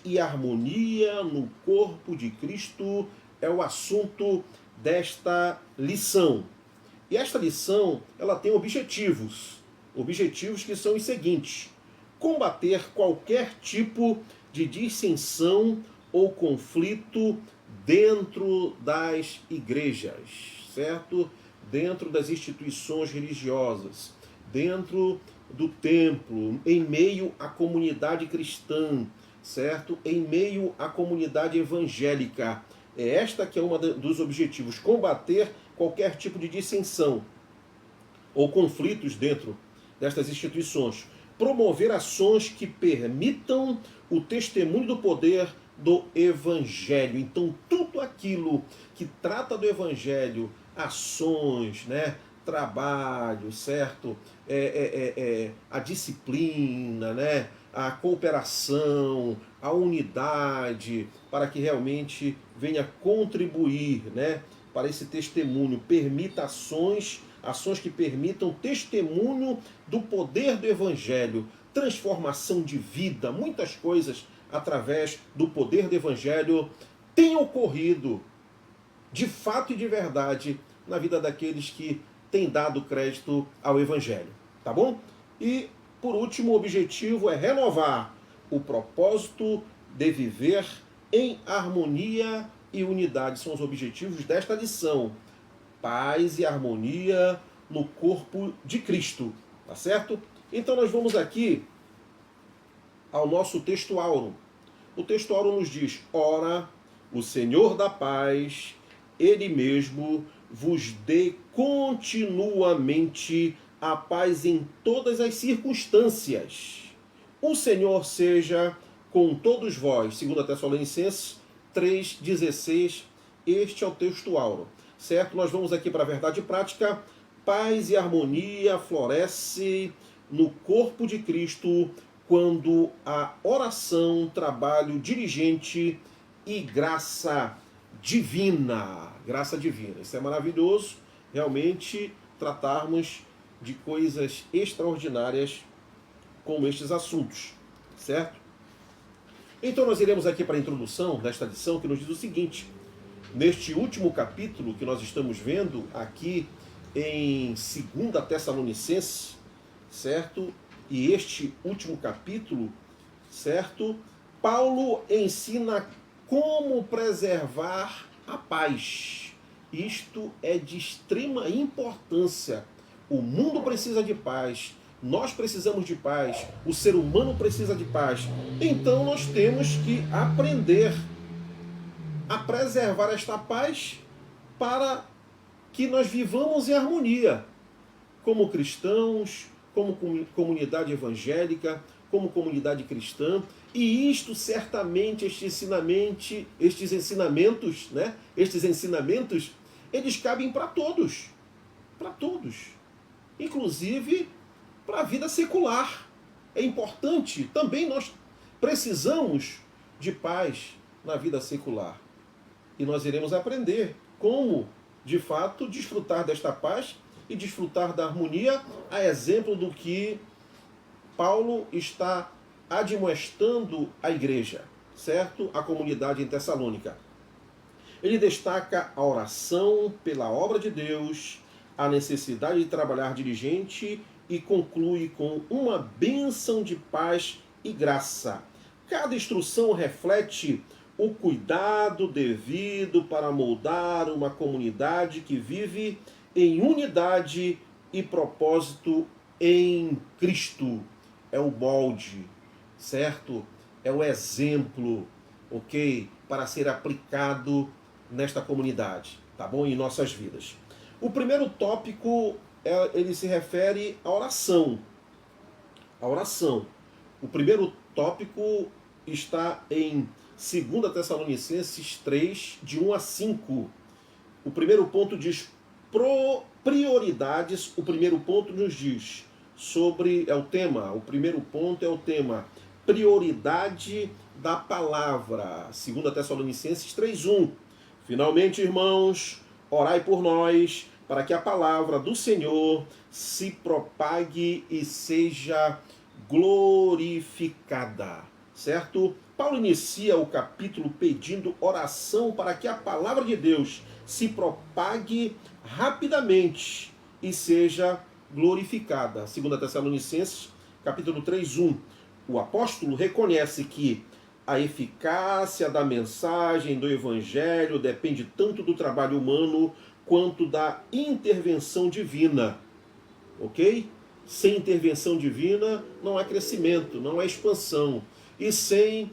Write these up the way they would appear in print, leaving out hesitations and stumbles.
e harmonia no corpo de Cristo é o assunto desta lição. E esta lição, ela tem objetivos. Objetivos que são os seguintes: combater qualquer tipo de dissensão ou conflito dentro das igrejas, certo? Dentro das instituições religiosas, dentro do templo, em meio à comunidade cristã, certo? Em meio à comunidade evangélica. É esta que é um dos objetivos: combater qualquer tipo de dissensão ou conflitos dentro destas instituições. Promover ações que permitam o testemunho do poder do Evangelho. Então, tudo aquilo que trata do Evangelho, ações, né, trabalho, certo? A disciplina, né, a cooperação, a unidade, para que realmente venha contribuir, né, para esse testemunho, permita ações que permitam testemunho do poder do Evangelho, transformação de vida, muitas coisas através do poder do Evangelho têm ocorrido de fato e de verdade na vida daqueles que têm dado crédito ao Evangelho, tá bom? E, por último, o objetivo é renovar o propósito de viver em harmonia e unidade. São os objetivos desta lição. Paz e harmonia no corpo de Cristo, tá certo? Então nós vamos aqui ao nosso texto áureo. O texto áureo nos diz: ora, o Senhor da paz, Ele mesmo vos dê continuamente a paz em todas as circunstâncias. O Senhor seja com todos vós. 2 Tessalonicenses 3,16. Este é o texto áureo. Certo? Nós vamos aqui para a verdade prática. Paz e harmonia floresce no corpo de Cristo quando a oração, trabalho diligente e graça divina. Graça divina. Isso é maravilhoso, realmente, tratarmos de coisas extraordinárias como estes assuntos, certo? Então nós iremos aqui para a introdução desta lição, que nos diz o seguinte: neste último capítulo que nós estamos vendo aqui em 2 Tessalonicenses, certo? E este último capítulo, certo? Paulo ensina como preservar a paz. Isto é de extrema importância. O mundo precisa de paz, nós precisamos de paz, o ser humano precisa de paz. Então nós temos que aprender a preservar esta paz para que nós vivamos em harmonia, como cristãos, como comunidade evangélica, como comunidade cristã. E isto certamente, estes ensinamentos, né? Estes ensinamentos, eles cabem para todos, inclusive para a vida secular. É importante, também nós precisamos de paz na vida secular. E nós iremos aprender como, de fato, desfrutar desta paz e desfrutar da harmonia, a exemplo do que Paulo está admoestando a igreja, certo? A comunidade em Tessalônica. Ele destaca a oração pela obra de Deus, a necessidade de trabalhar diligente e conclui com uma bênção de paz e graça. Cada instrução reflete o cuidado devido para moldar uma comunidade que vive em unidade e propósito em Cristo. É o molde, certo? É o exemplo, ok? Para ser aplicado nesta comunidade, tá bom? Em nossas vidas. O primeiro tópico, ele se refere à oração. A oração. O primeiro tópico está em 2 Tessalonicenses 3, de 1 a 5. O primeiro ponto diz prioridades. O primeiro ponto nos diz sobre, o primeiro ponto é o tema, prioridade da palavra. 2 Tessalonicenses 3:1. Finalmente, irmãos, orai por nós, para que a palavra do Senhor se propague e seja glorificada. certo? Paulo inicia o capítulo pedindo oração para que a palavra de Deus se propague rapidamente e seja glorificada. 2 Tessalonicenses, capítulo 3:1. O apóstolo reconhece que a eficácia da mensagem do evangelho depende tanto do trabalho humano quanto da intervenção divina. Ok? Sem intervenção divina não há crescimento, não há expansão. E sem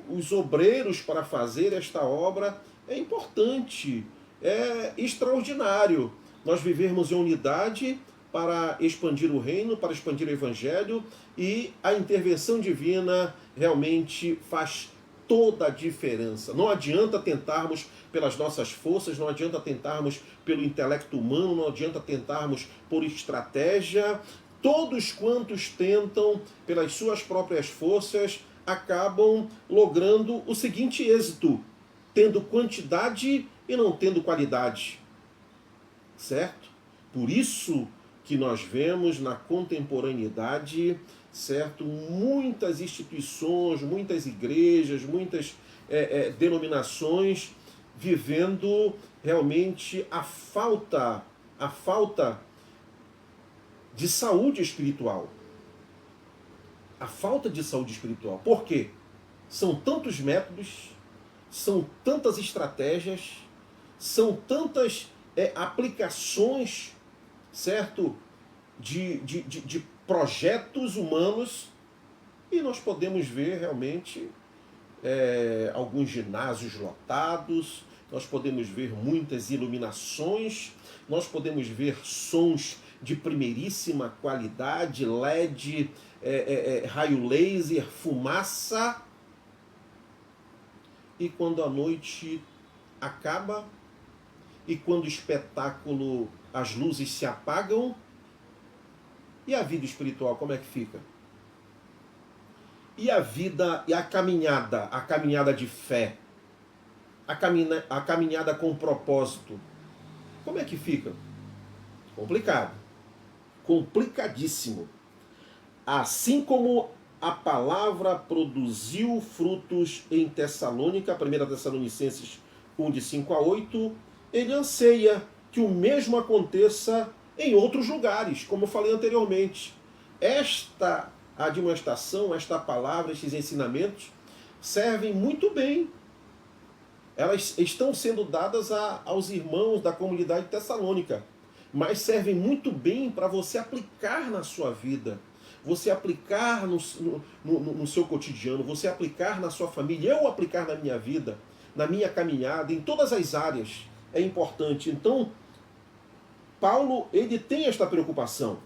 os obreiros para fazer esta obra é importante, é extraordinário nós vivermos em unidade para expandir o reino, para expandir o evangelho, e a intervenção divina realmente faz toda a diferença. Não adianta tentarmos pelas nossas forças, não adianta tentarmos pelo intelecto humano, não adianta tentarmos por estratégia. Todos quantos tentam pelas suas próprias forças acabam logrando o seguinte êxito: tendo quantidade e não tendo qualidade. Certo? Por isso que nós vemos na contemporaneidade, certo, muitas instituições, muitas igrejas, muitas denominações vivendo realmente a falta de saúde espiritual. A falta de saúde espiritual. Por quê? São tantos métodos, são tantas estratégias, são tantas aplicações, certo? De projetos humanos, e nós podemos ver realmente alguns ginásios lotados, nós podemos ver muitas iluminações, nós podemos ver sons de primeiríssima qualidade, LED, raio laser, fumaça, e quando a noite acaba, e quando o espetáculo, as luzes se apagam, e a vida espiritual, como é que fica? E a vida, e a caminhada de fé, a caminhada com propósito, como é que fica? Complicado. Complicadíssimo. Assim como a palavra produziu frutos em Tessalônica, 1 Tessalonicenses 1, de 5 a 8, ele anseia que o mesmo aconteça em outros lugares, como eu falei anteriormente. Esta admoestação, esta palavra, estes ensinamentos servem muito bem. Elas estão sendo dadas aos irmãos da comunidade tessalônica, mas servem muito bem para você aplicar na sua vida, você aplicar no seu cotidiano, você aplicar na sua família, eu aplicar na minha vida, na minha caminhada, em todas as áreas. É importante. Então, Paulo, ele tem esta preocupação,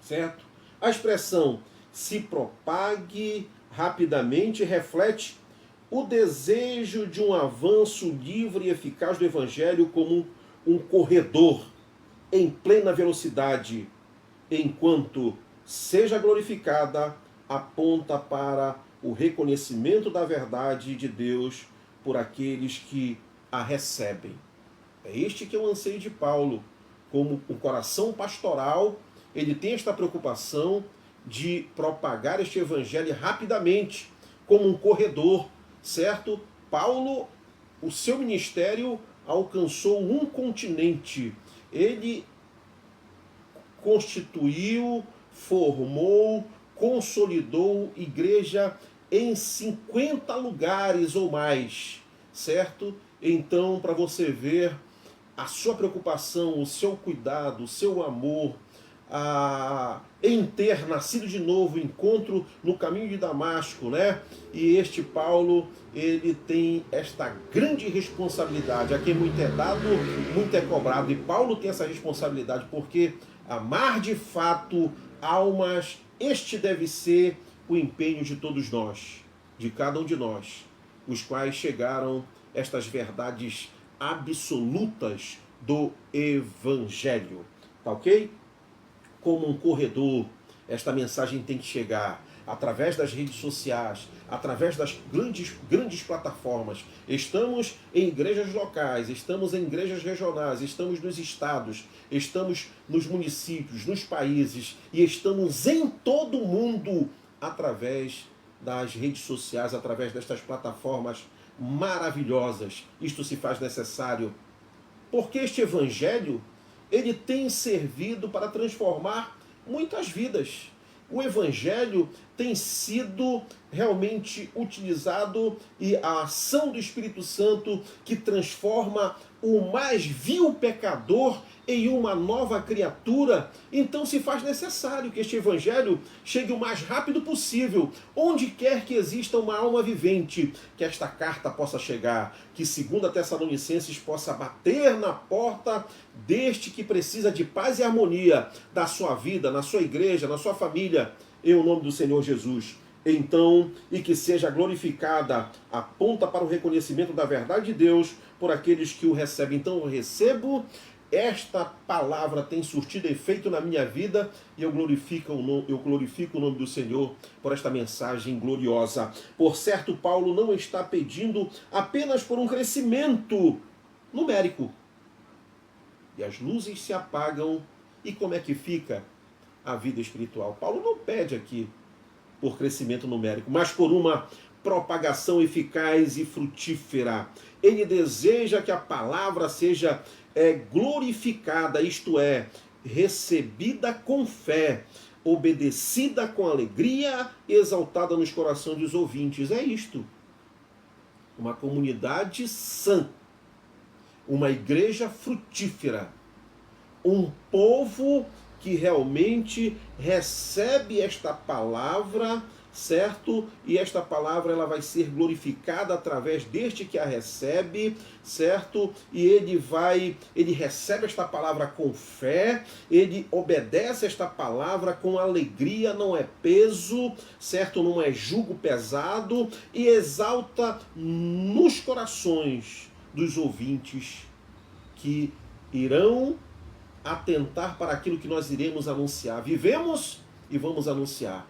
certo? A expressão se propague rapidamente reflete o desejo de um avanço livre e eficaz do evangelho como um corredor em plena velocidade, enquanto seja glorificada, aponta para o reconhecimento da verdade de Deus por aqueles que a recebem. É este que é o anseio de Paulo. Como o coração pastoral, ele tem esta preocupação de propagar este evangelho rapidamente, como um corredor, certo? Paulo, o seu ministério alcançou um continente. Ele constituiu, formou, consolidou igreja em 50 lugares ou mais, certo? Então, para você ver a sua preocupação, o seu cuidado, o seu amor, em ter nascido de novo, encontro no caminho de Damasco, né? E este Paulo, ele tem esta grande responsabilidade. A quem muito é dado, muito é cobrado. E Paulo tem essa responsabilidade porque amar de fato almas, este deve ser o empenho de todos nós, de cada um de nós, os quais chegaram estas verdades absolutas do Evangelho. Tá ok? Como um corredor, esta mensagem tem que chegar através das redes sociais, através das grandes plataformas. Estamos em igrejas locais, estamos em igrejas regionais, estamos nos estados, estamos nos municípios, nos países, e estamos em todo o mundo através das redes sociais, através destas plataformas maravilhosas. Isto se faz necessário porque este evangelho, ele tem servido para transformar muitas vidas. O evangelho tem sido realmente utilizado e a ação do Espírito Santo que transforma o mais vil pecador em uma nova criatura. Então se faz necessário que este evangelho chegue o mais rápido possível, onde quer que exista uma alma vivente, que esta carta possa chegar, que 2 Tessalonicenses possa bater na porta deste que precisa de paz e harmonia da sua vida, na sua igreja, na sua família, em nome do Senhor Jesus. Então, e que seja glorificada a ponta para o reconhecimento da verdade de Deus por aqueles que o recebem. Então eu recebo, esta palavra tem surtido efeito na minha vida e eu glorifico o nome do Senhor por esta mensagem gloriosa. Por certo, Paulo não está pedindo apenas por um crescimento numérico. E as luzes se apagam, e como é que fica a vida espiritual? Paulo não pede aqui por crescimento numérico, mas por uma propagação eficaz e frutífera. Ele deseja que a palavra seja glorificada, isto é, recebida com fé, obedecida com alegria, exaltada nos corações dos ouvintes. É isto. Uma comunidade sã, uma igreja frutífera, um povo que realmente recebe esta palavra, certo? E esta palavra ela vai ser glorificada através deste que a recebe, certo? E ele recebe esta palavra com fé, ele obedece esta palavra com alegria, não é peso, certo? Não é jugo pesado, e exalta nos corações dos ouvintes que irão atentar para aquilo que nós iremos anunciar. Vivemos e vamos anunciar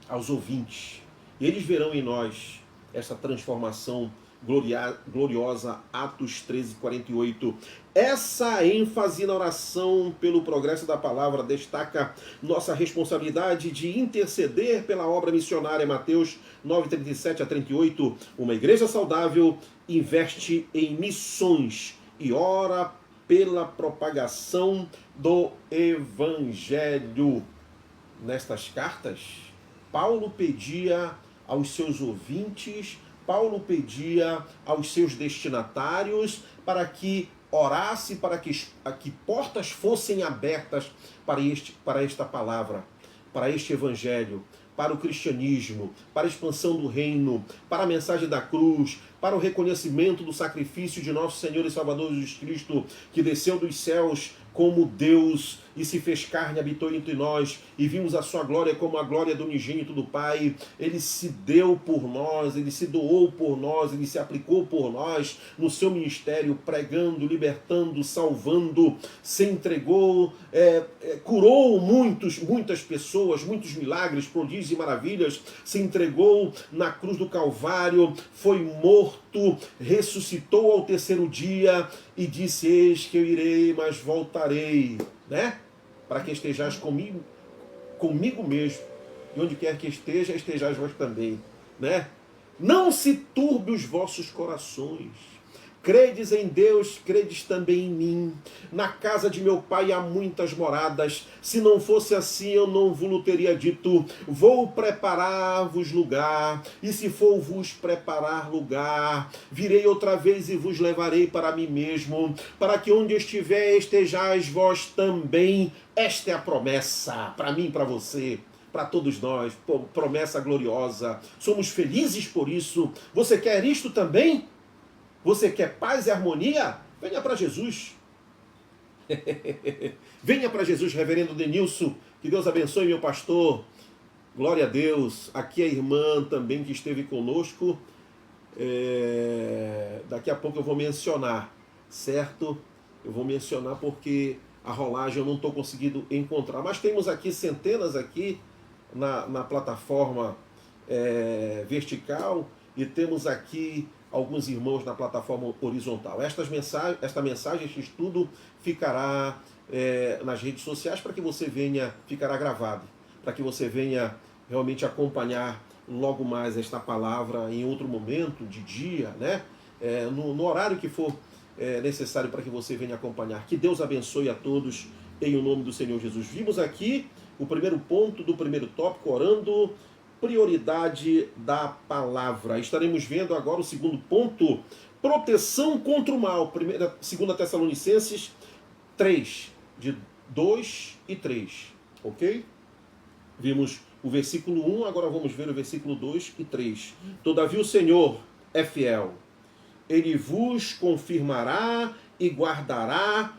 aos ouvintes. E eles verão em nós essa transformação gloriosa. Atos 13:48. Essa ênfase na oração pelo progresso da palavra destaca nossa responsabilidade de interceder pela obra missionária. Mateus 9:37-38. Uma igreja saudável investe em missões e ora pela propagação do evangelho. Nestas cartas, Paulo pedia aos seus ouvintes, Paulo pedia aos seus destinatários para que orasse, para que portas fossem abertas para esta palavra, para este evangelho, para o cristianismo, para a expansão do reino, para a mensagem da cruz, para o reconhecimento do sacrifício de nosso Senhor e Salvador Jesus Cristo, que desceu dos céus como Deus e se fez carne, habitou entre nós, e vimos a sua glória como a glória do unigênito do Pai. Ele se deu por nós, ele se doou por nós, ele se aplicou por nós no seu ministério, pregando, libertando, salvando, se entregou, curou muitas pessoas, muitos milagres, prodígios e maravilhas, se entregou na cruz do Calvário, foi morto, ressuscitou ao terceiro dia e disse: eis que eu irei, mas voltarei, né? Para que estejais comigo mesmo, e onde quer que esteja, estejais vós também, né? Não se turbe os vossos corações. Credes em Deus, credes também em mim. Na casa de meu pai há muitas moradas. Se não fosse assim, eu não vos teria dito: vou preparar-vos lugar. E se for vos preparar lugar, virei outra vez e vos levarei para mim mesmo, para que onde estiver estejais vós também. Esta é a promessa para mim e para você, para todos nós, promessa gloriosa. Somos felizes por isso. Você quer isto também? Você quer paz e harmonia? Venha para Jesus. Venha para Jesus, reverendo Denilson. Que Deus abençoe, meu pastor. Glória a Deus. Aqui a irmã também que esteve conosco. Daqui a pouco eu vou mencionar, certo? Eu vou mencionar porque a rolagem eu não estou conseguindo encontrar. Mas temos aqui centenas aqui na plataforma vertical, e temos aqui alguns irmãos na plataforma horizontal. Esta mensagem, este estudo ficará nas redes sociais para que você venha, ficará gravado, para que você venha realmente acompanhar logo mais esta palavra em outro momento de dia, né? No horário que for necessário para que você venha acompanhar. Que Deus abençoe a todos em o nome do Senhor Jesus. Vimos aqui o primeiro ponto do primeiro tópico, orando, prioridade da palavra. Estaremos vendo agora o segundo ponto, proteção contra o mal. 2 Tessalonicenses 3, de 2 e 3, ok? Vimos o versículo 1, agora vamos ver o versículo 2 e 3. Todavia o Senhor é fiel. Ele vos confirmará e guardará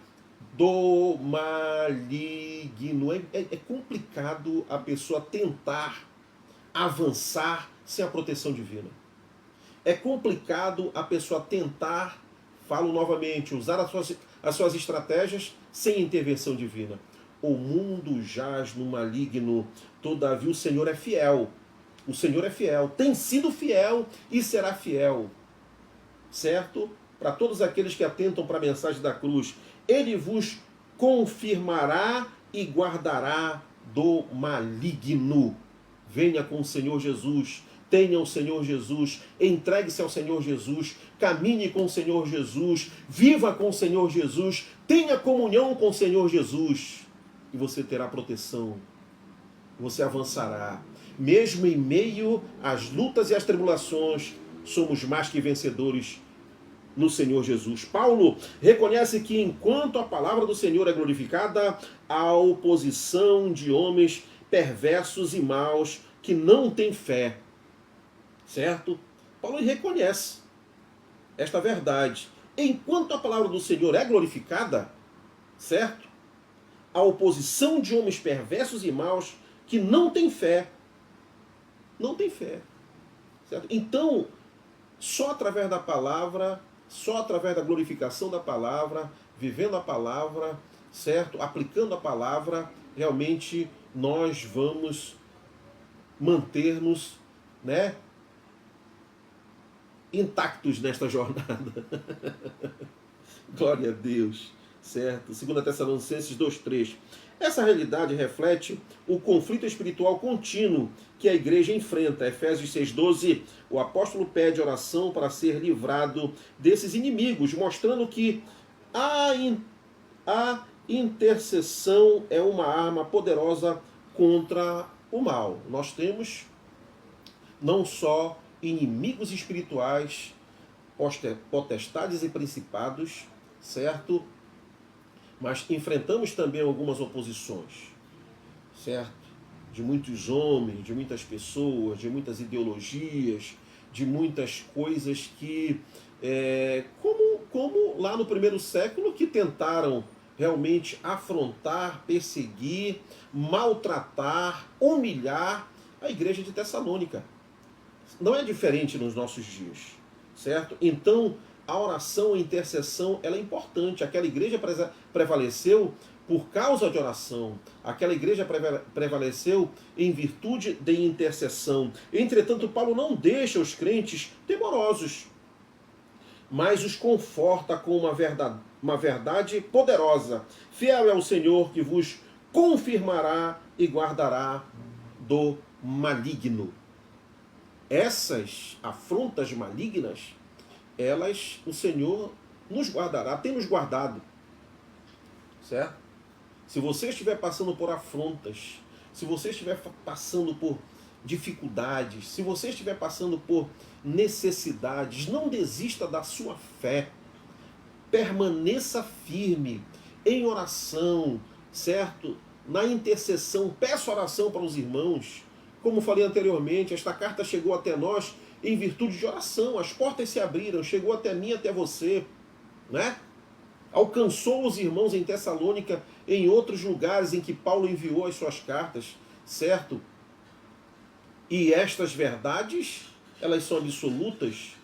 do maligno. É complicado a pessoa tentar avançar sem a proteção divina. É complicado a pessoa tentar, falo novamente, usar as suas estratégias sem intervenção divina. O mundo jaz no maligno, todavia o Senhor é fiel. O Senhor é fiel, tem sido fiel e será fiel. Certo? Para todos aqueles que atentam para a mensagem da cruz, Ele vos confirmará e guardará do maligno. Venha com o Senhor Jesus, tenha o Senhor Jesus, entregue-se ao Senhor Jesus, caminhe com o Senhor Jesus, viva com o Senhor Jesus, tenha comunhão com o Senhor Jesus. E você terá proteção, você avançará. Mesmo em meio às lutas e às tribulações, somos mais que vencedores no Senhor Jesus. Paulo reconhece que enquanto a palavra do Senhor é glorificada, há oposição de homens perversos e maus que não têm fé. Certo? Paulo reconhece esta verdade. Enquanto a palavra do Senhor é glorificada, certo? A oposição de homens perversos e maus que não têm fé. Não têm fé. Certo? Então, só através da palavra, só através da glorificação da palavra, vivendo a palavra, certo? Aplicando a palavra, realmente nós vamos manter-nos, né, intactos nesta jornada. Glória a Deus. Certo? 2 Tessalonicenses 2,3. Essa realidade reflete o conflito espiritual contínuo que a igreja enfrenta. Efésios 6,12, o apóstolo pede oração para ser livrado desses inimigos, mostrando que a intercessão é uma arma poderosa contra o mal. Nós temos não só inimigos espirituais, potestades e principados, certo? Mas enfrentamos também algumas oposições, certo? De muitos homens, de muitas pessoas, de muitas ideologias, de muitas coisas que, como lá no primeiro século, que tentaram realmente afrontar, perseguir, maltratar, humilhar a igreja de Tessalônica. Não é diferente nos nossos dias, certo? Então, a oração, a intercessão, ela é importante. Aquela igreja prevaleceu por causa de oração. Aquela igreja prevaleceu em virtude de intercessão. Entretanto, Paulo não deixa os crentes temorosos, mas os conforta com uma verdade poderosa. Fiel é o Senhor que vos confirmará e guardará do maligno. Essas afrontas malignas, o Senhor nos guardará, tem nos guardado, certo? Se você estiver passando por afrontas, se você estiver passando por dificuldades, se você estiver passando por necessidades, não desista da sua fé, permaneça firme em oração, certo? Na intercessão, peça oração para os irmãos. Como falei anteriormente, esta carta chegou até nós em virtude de oração. As portas se abriram, chegou até mim, até você, né? Alcançou os irmãos em Tessalônica, em outros lugares em que Paulo enviou as suas cartas, certo? E estas verdades, elas são absolutas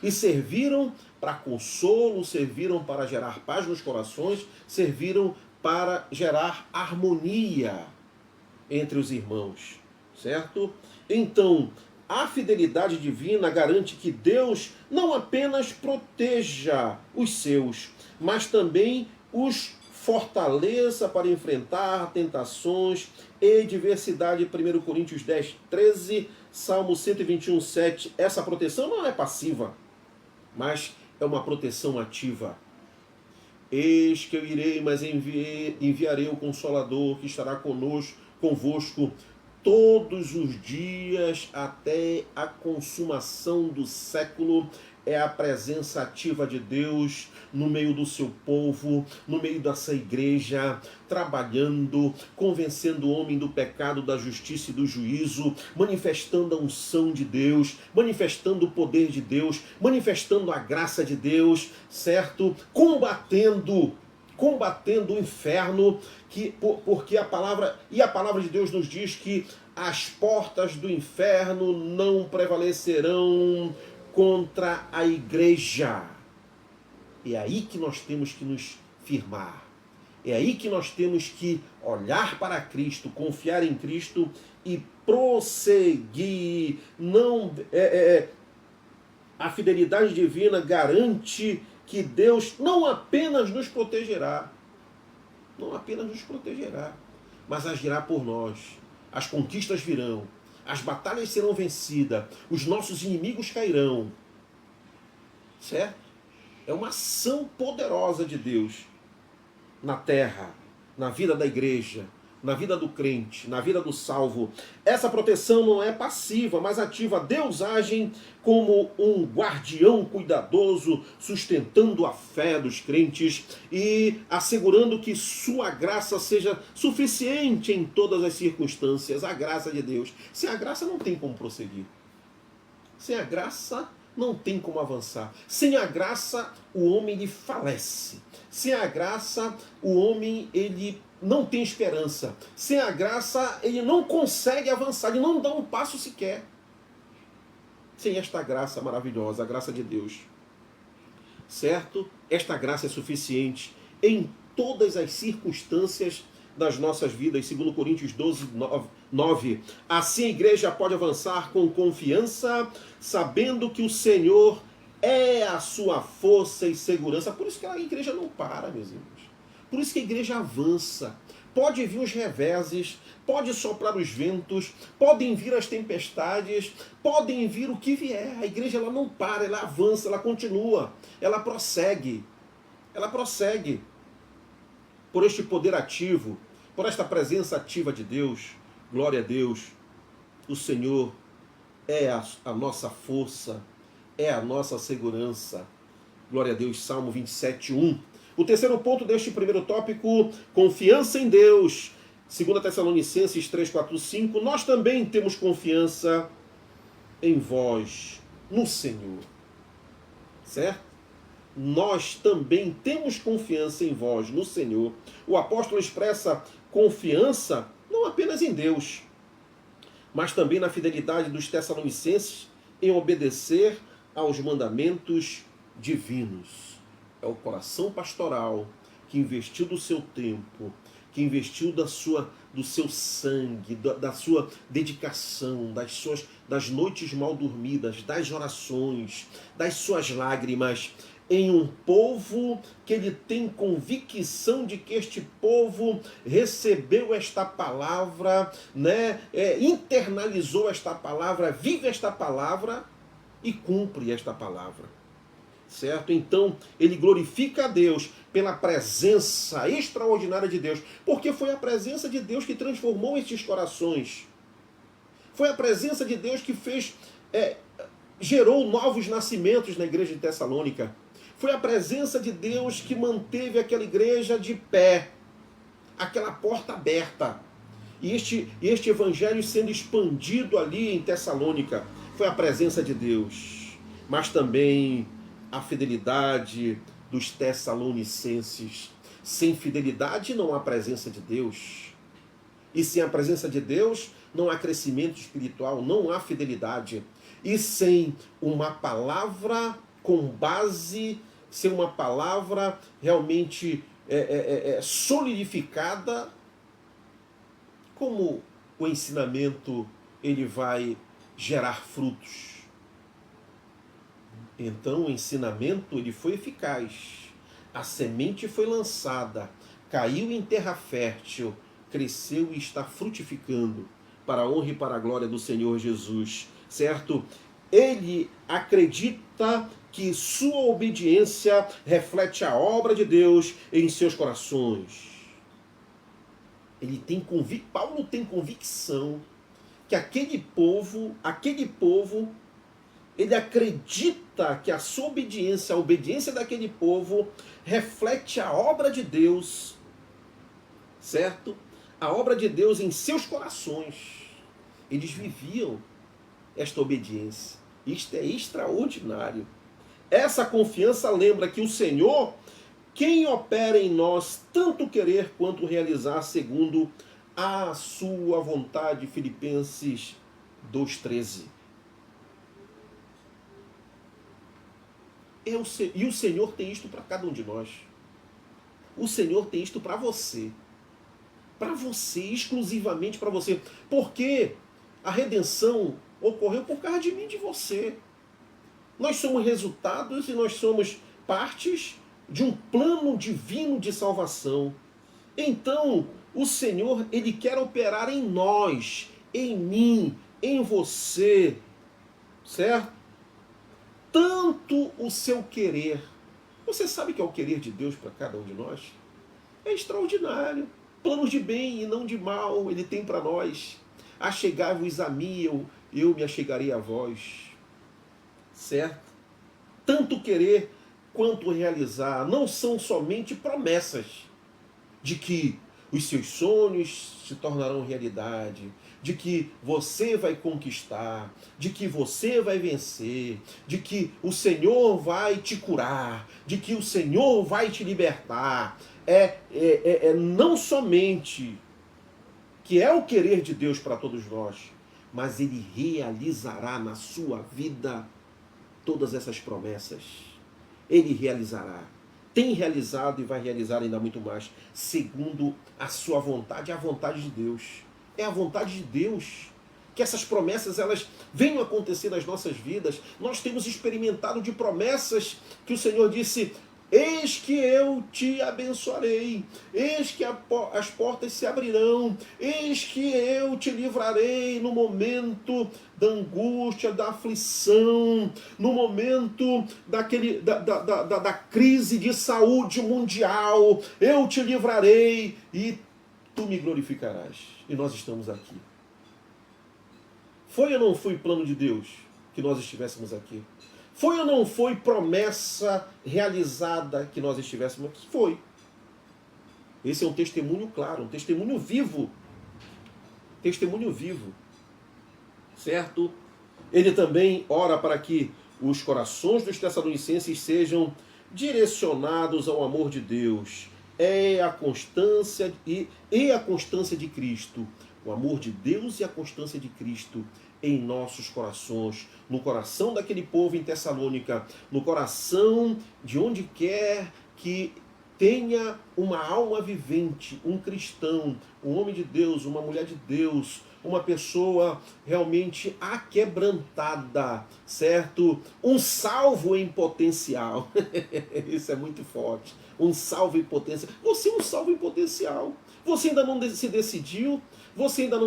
e serviram para consolo, serviram para gerar paz nos corações, serviram para gerar harmonia entre os irmãos, certo? Então, a fidelidade divina garante que Deus não apenas proteja os seus, mas também os fortaleza para enfrentar tentações e diversidade. 1 Coríntios 10, 13, Salmo 121, 7. Essa proteção não é passiva, mas é uma proteção ativa. Eis que eu irei, mas enviarei o Consolador, que estará convosco todos os dias até a consumação do século. É a presença ativa de Deus no meio do seu povo, no meio dessa igreja, trabalhando, convencendo o homem do pecado, da justiça e do juízo, manifestando a unção de Deus, manifestando o poder de Deus, manifestando a graça de Deus, certo? Combatendo o inferno, porque a palavra de Deus nos diz que as portas do inferno não prevalecerão contra a igreja. É aí que nós temos que nos firmar. É aí que nós temos que olhar para Cristo, confiar em Cristo e prosseguir. A fidelidade divina garante que Deus não apenas nos protegerá, mas agirá por nós. As conquistas virão, as batalhas serão vencidas, os nossos inimigos cairão. Certo? É uma ação poderosa de Deus na terra, na vida da igreja, na vida do crente, na vida do salvo. Essa proteção não é passiva, mas ativa. Deus age como um guardião cuidadoso, sustentando a fé dos crentes e assegurando que sua graça seja suficiente em todas as circunstâncias. A graça de Deus. Sem a graça não tem como prosseguir. Sem a graça não tem como avançar. Sem a graça o homem ele falece. Sem a graça o homem ele não tem esperança. Sem a graça ele não consegue avançar, ele não dá um passo sequer. Sem esta graça maravilhosa, a graça de Deus. Certo? Esta graça é suficiente em todas as circunstâncias das nossas vidas. 2 Coríntios 12, 9. Assim a igreja pode avançar com confiança, sabendo que o Senhor é a sua força e segurança. Por isso que a igreja não para, meus irmãos. Por isso que a igreja avança. Pode vir os reveses, pode soprar os ventos, podem vir as tempestades, podem vir o que vier. A igreja ela não para, ela avança, ela continua, ela prossegue. Ela prossegue. Por este poder ativo, por esta presença ativa de Deus, glória a Deus, o Senhor é a nossa força, é a nossa segurança. Glória a Deus, Salmo 27, 1. O terceiro ponto deste primeiro tópico, confiança em Deus. 2 Tessalonicenses 3, 4, 5. Nós também temos confiança em vós, no Senhor. Certo? Nós também temos confiança em vós, no Senhor. O apóstolo expressa confiança não apenas em Deus, mas também na fidelidade dos tessalonicenses em obedecer aos mandamentos divinos. É o coração pastoral que investiu do seu tempo, que investiu do seu sangue, da sua dedicação, das noites mal dormidas, das orações, das suas lágrimas, em um povo que ele tem convicção de que este povo recebeu esta palavra, internalizou esta palavra, vive esta palavra e cumpre esta palavra. Certo? Então, ele glorifica a Deus pela presença extraordinária de Deus, porque foi a presença de Deus que transformou estes corações. Foi a presença de Deus que gerou novos nascimentos na igreja de Tessalônica. Foi a presença de Deus que manteve aquela igreja de pé, aquela porta aberta. E este evangelho sendo expandido ali em Tessalônica. Foi a presença de Deus, mas também a fidelidade dos tessalonicenses. Sem fidelidade não há presença de Deus. E sem a presença de Deus não há crescimento espiritual, não há fidelidade. E sem uma palavra com base, sem uma palavra realmente solidificada, como o ensinamento ele vai gerar frutos? Então o ensinamento ele foi eficaz, a semente foi lançada, caiu em terra fértil, cresceu e está frutificando para a honra e para a glória do Senhor Jesus, certo? Ele acredita que sua obediência reflete a obra de Deus em seus corações. Paulo tem convicção que aquele povo, ele acredita que a sua obediência, a obediência daquele povo, reflete a obra de Deus, certo? A obra de Deus em seus corações. Eles viviam esta obediência. Isto é extraordinário. Essa confiança lembra que o Senhor, quem opera em nós tanto querer quanto realizar segundo a sua vontade. Filipenses 2,13. E o Senhor tem isto para cada um de nós. O Senhor tem isto para você. Para você, exclusivamente para você. Porque a redenção ocorreu por causa de mim e de você. Nós somos resultados e nós somos partes de um plano divino de salvação. Então, o Senhor, Ele quer operar em nós, em mim, em você, certo? Tanto o seu querer. Você sabe o que é o querer de Deus para cada um de nós? É extraordinário. Planos de bem e não de mal Ele tem para nós. Achegai-vos a mim, eu me achegarei a vós. Certo? Tanto querer quanto realizar. Não são somente promessas de que os seus sonhos se tornarão realidade, de que você vai conquistar, de que você vai vencer, de que o Senhor vai te curar, de que o Senhor vai te libertar. Não somente que é o querer de Deus para todos nós, mas Ele realizará na sua vida todas essas promessas. Ele realizará. Tem realizado e vai realizar ainda muito mais, segundo a sua vontade, a vontade de Deus. É a vontade de Deus que essas promessas elas venham acontecer nas nossas vidas. Nós temos experimentado de promessas que o Senhor disse: eis que eu te abençoarei, eis que as portas se abrirão, eis que eu te livrarei no momento da angústia, da aflição, no momento da crise de saúde mundial, eu te livrarei e tu me glorificarás. E nós estamos aqui. Foi ou não foi plano de Deus que nós estivéssemos aqui? Foi ou não foi promessa realizada que nós estivéssemos aqui? Foi. Esse é um testemunho claro, um testemunho vivo. Testemunho vivo. Certo? Ele também ora para que os corações dos tessalonicenses sejam direcionados ao amor de Deus. É a constância e a constância de Cristo. O amor de Deus e a constância de Cristo em nossos corações, no coração daquele povo em Tessalônica, no coração de onde quer que tenha uma alma vivente, um cristão, um homem de Deus, uma mulher de Deus, uma pessoa realmente aquebrantada, certo? Um salvo em potencial. Isso é muito forte. Um salvo em potencial. Você é um salvo em potencial. Você ainda não se decidiu, você ainda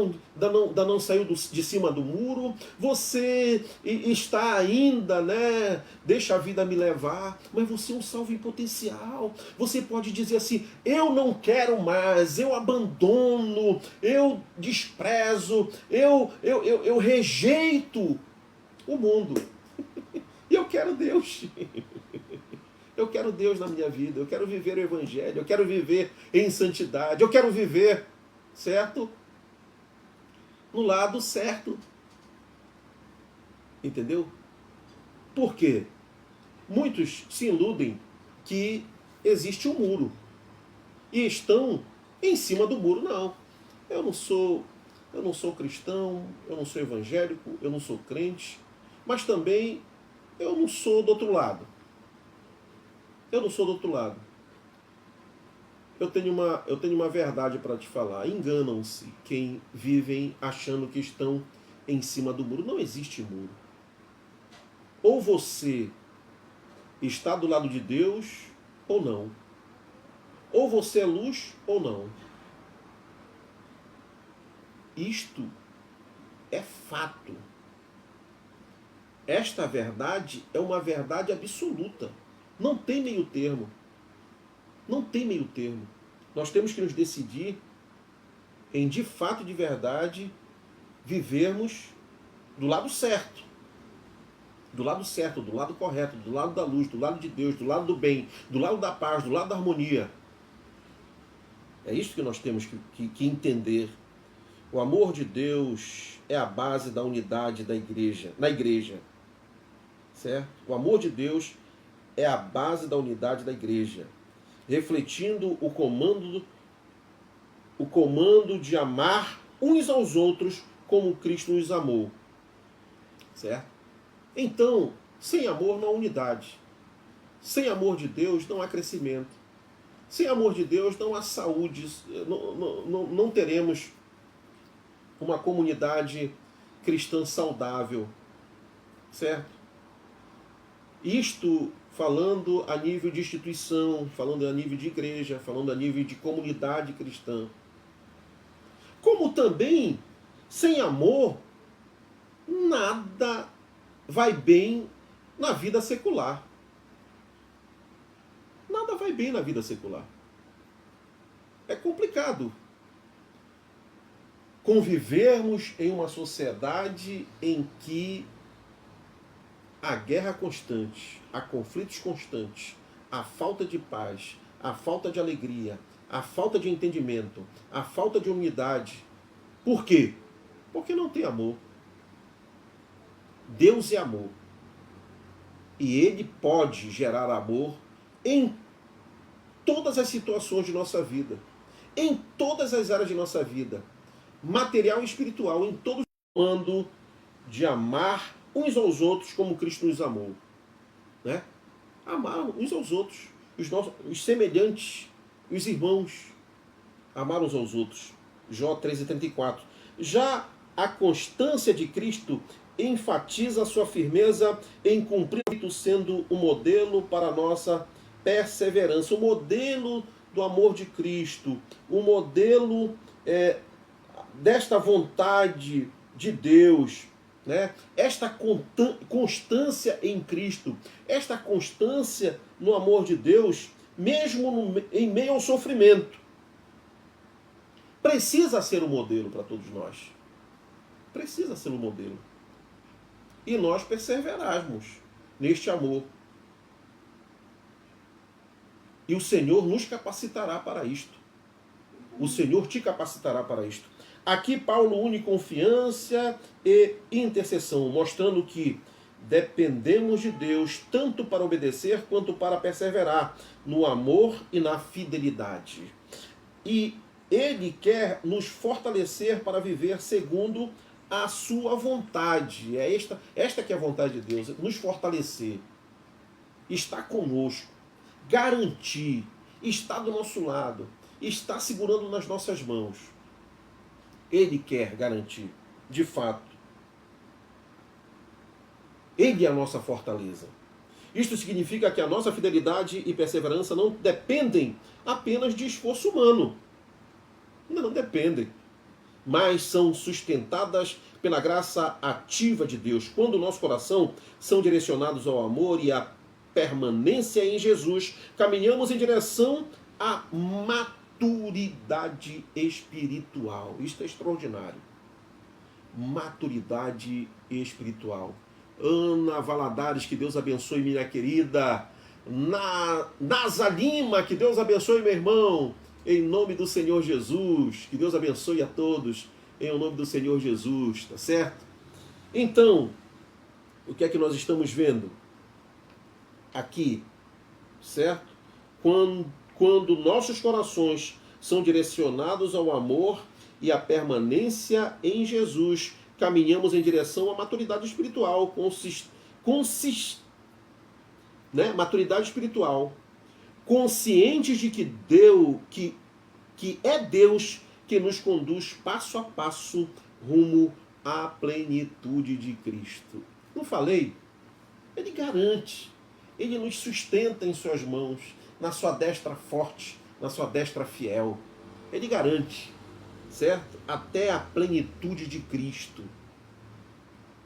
não saiu de cima do muro, você está ainda, né? Deixa a vida me levar, mas você é um salvo em potencial. Você pode dizer assim: eu não quero mais, eu abandono, eu desprezo, eu rejeito o mundo. E eu quero Deus. Eu quero Deus na minha vida, eu quero viver o Evangelho, eu quero viver em santidade, eu quero viver, certo? No lado certo. Entendeu? Por quê? Muitos se iludem que existe um muro e estão em cima do muro. Não. Eu não sou cristão, eu não sou evangélico, eu não sou crente, mas também eu não sou do outro lado. Eu não sou do outro lado. Eu tenho uma verdade para te falar. Enganam-se quem vivem achando que estão em cima do muro. Não existe muro. Ou você está do lado de Deus, ou não. Ou você é luz ou não. Isto é fato. Esta verdade é uma verdade absoluta. Não tem meio termo. Não tem meio termo. Nós temos que nos decidir em, de fato e de verdade, vivermos do lado certo. Do lado certo, do lado correto, do lado da luz, do lado de Deus, do lado do bem, do lado da paz, do lado da harmonia. É isso que nós temos que entender. O amor de Deus é a base da unidade da igreja, na igreja. Certo? O amor de Deus é a base da unidade da igreja, refletindo o comando de amar uns aos outros como Cristo nos amou. Certo? Então, sem amor não há unidade. Sem amor de Deus não há crescimento. Sem amor de Deus não há saúde. Não teremos uma comunidade cristã saudável. Certo? Isto falando a nível de instituição, falando a nível de igreja, falando a nível de comunidade cristã. Como também, sem amor, nada vai bem na vida secular. Nada vai bem na vida secular. É complicado convivermos em uma sociedade em que há guerra constante, há conflitos constantes, há falta de paz, há falta de alegria, há falta de entendimento, há falta de unidade. Por quê? Porque não tem amor. Deus é amor. E Ele pode gerar amor em todas as situações de nossa vida, em todas as áreas de nossa vida, material e espiritual, em todo o comando de amar uns aos outros como Cristo nos amou. Né? Amar uns aos outros, os semelhantes, os irmãos, amar uns aos outros. Jó 13:34. Já a constância de Cristo enfatiza a sua firmeza em cumprir, sendo o modelo para a nossa perseverança, o modelo do amor de Cristo, o modelo desta vontade de Deus, né? Esta constância em Cristo, esta constância no amor de Deus, mesmo em meio ao sofrimento, precisa ser um modelo para todos nós. Precisa ser um modelo. E nós perseverarmos neste amor. E o Senhor nos capacitará para isto. O Senhor te capacitará para isto. Aqui Paulo une confiança e intercessão, mostrando que dependemos de Deus tanto para obedecer quanto para perseverar no amor e na fidelidade. E Ele quer nos fortalecer para viver segundo a sua vontade. É esta que é a vontade de Deus, nos fortalecer, estar conosco, garantir, estar do nosso lado, estar segurando nas nossas mãos. Ele quer garantir, de fato. Ele é a nossa fortaleza. Isto significa que a nossa fidelidade e perseverança não dependem apenas de esforço humano. Não dependem. Mas são sustentadas pela graça ativa de Deus, quando o nosso coração são direcionados ao amor e à permanência em Jesus, caminhamos em direção à maturidade espiritual. Isto é extraordinário. Maturidade espiritual. Ana Valadares, que Deus abençoe minha querida. Nasa Lima, que Deus abençoe meu irmão. Em nome do Senhor Jesus, que Deus abençoe a todos, em nome do Senhor Jesus, tá certo? Então, o que é que nós estamos vendo aqui, certo? Quando nossos corações são direcionados ao amor e à permanência em Jesus, caminhamos em direção à maturidade espiritual, maturidade espiritual, conscientes de que é Deus que nos conduz passo a passo rumo à plenitude de Cristo. Não falei? Ele garante, ele nos sustenta em suas mãos, na sua destra forte, na sua destra fiel. Ele garante, certo? Até a plenitude de Cristo,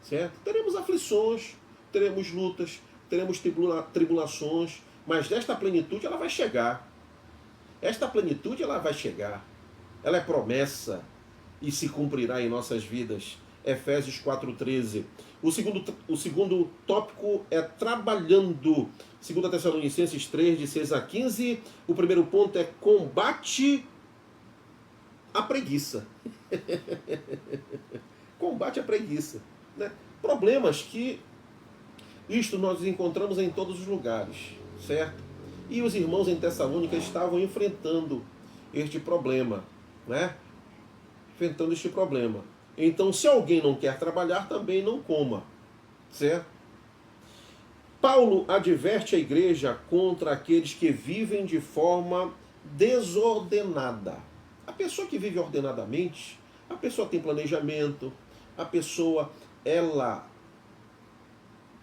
certo? Teremos aflições, teremos lutas, teremos tribulações, mas desta plenitude ela vai chegar. Esta plenitude ela vai chegar. Ela é promessa e se cumprirá em nossas vidas. Efésios 4,13. O segundo tópico é trabalhando. 2 Tessalonicenses 3, de 6 a 15. O primeiro ponto é combate à preguiça. Combate à preguiça. Né? Problemas que isto nós encontramos em todos os lugares, certo? E os irmãos em Tessalônica estavam enfrentando este problema, né? Enfrentando este problema. Então, se alguém não quer trabalhar, também não coma, certo? Paulo adverte a igreja contra aqueles que vivem de forma desordenada. A pessoa que vive ordenadamente, a pessoa tem planejamento, a pessoa, ela,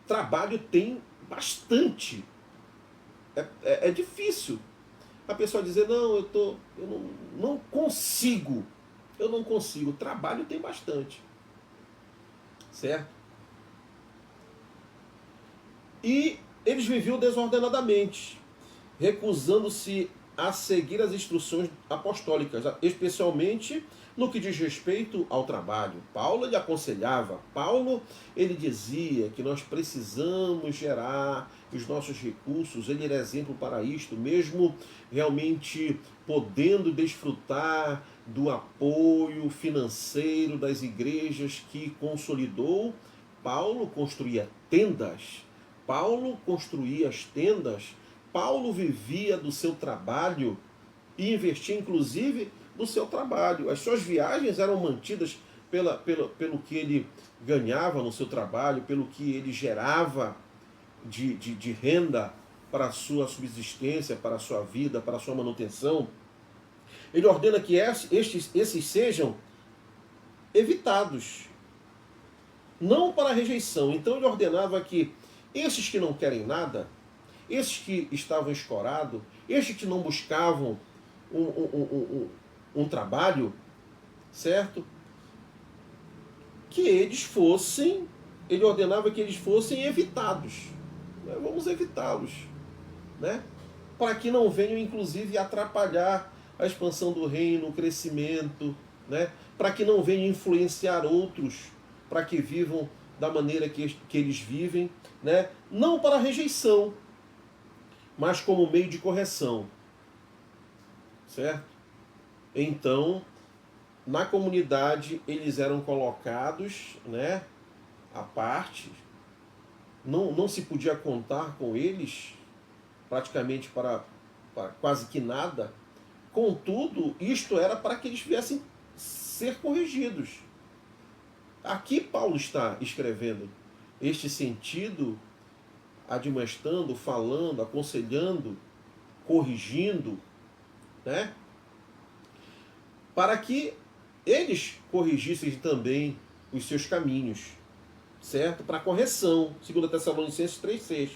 trabalho tem bastante. É difícil a pessoa dizer, não, eu não consigo. Eu não consigo. Trabalho tem bastante. Certo? E eles viviam desordenadamente, recusando-se a seguir as instruções apostólicas, especialmente no que diz respeito ao trabalho. Paulo ele aconselhava, Paulo ele dizia que nós precisamos gerar os nossos recursos, ele era exemplo para isto, mesmo realmente podendo desfrutar do apoio financeiro das igrejas que consolidou. Paulo construía tendas, Paulo construía as tendas, Paulo vivia do seu trabalho e investia inclusive do seu trabalho. As suas viagens eram mantidas pelo que ele ganhava no seu trabalho, pelo que ele gerava de renda para a sua subsistência, para a sua vida, para a sua manutenção. Ele ordena que esses sejam evitados, não para rejeição. Então ele ordenava que esses que não querem nada, esses que estavam escorados, esses que não buscavam um trabalho, certo? Que eles fossem, ele ordenava que eles fossem evitados. Vamos evitá-los, né? Para que não venham, inclusive, atrapalhar a expansão do reino, o crescimento, né? Para que não venham influenciar outros, para que vivam da maneira que eles vivem, né? Não para rejeição, mas como meio de correção, certo? Então, na comunidade, eles eram colocados, né, à parte, não se podia contar com eles, praticamente para quase que nada. Contudo, isto era para que eles viessem ser corrigidos. Aqui Paulo está escrevendo este sentido, admoestando, falando, aconselhando, corrigindo, né? Para que eles corrigissem também os seus caminhos, certo? Para correção, 2 Tessalonicenses 3,6.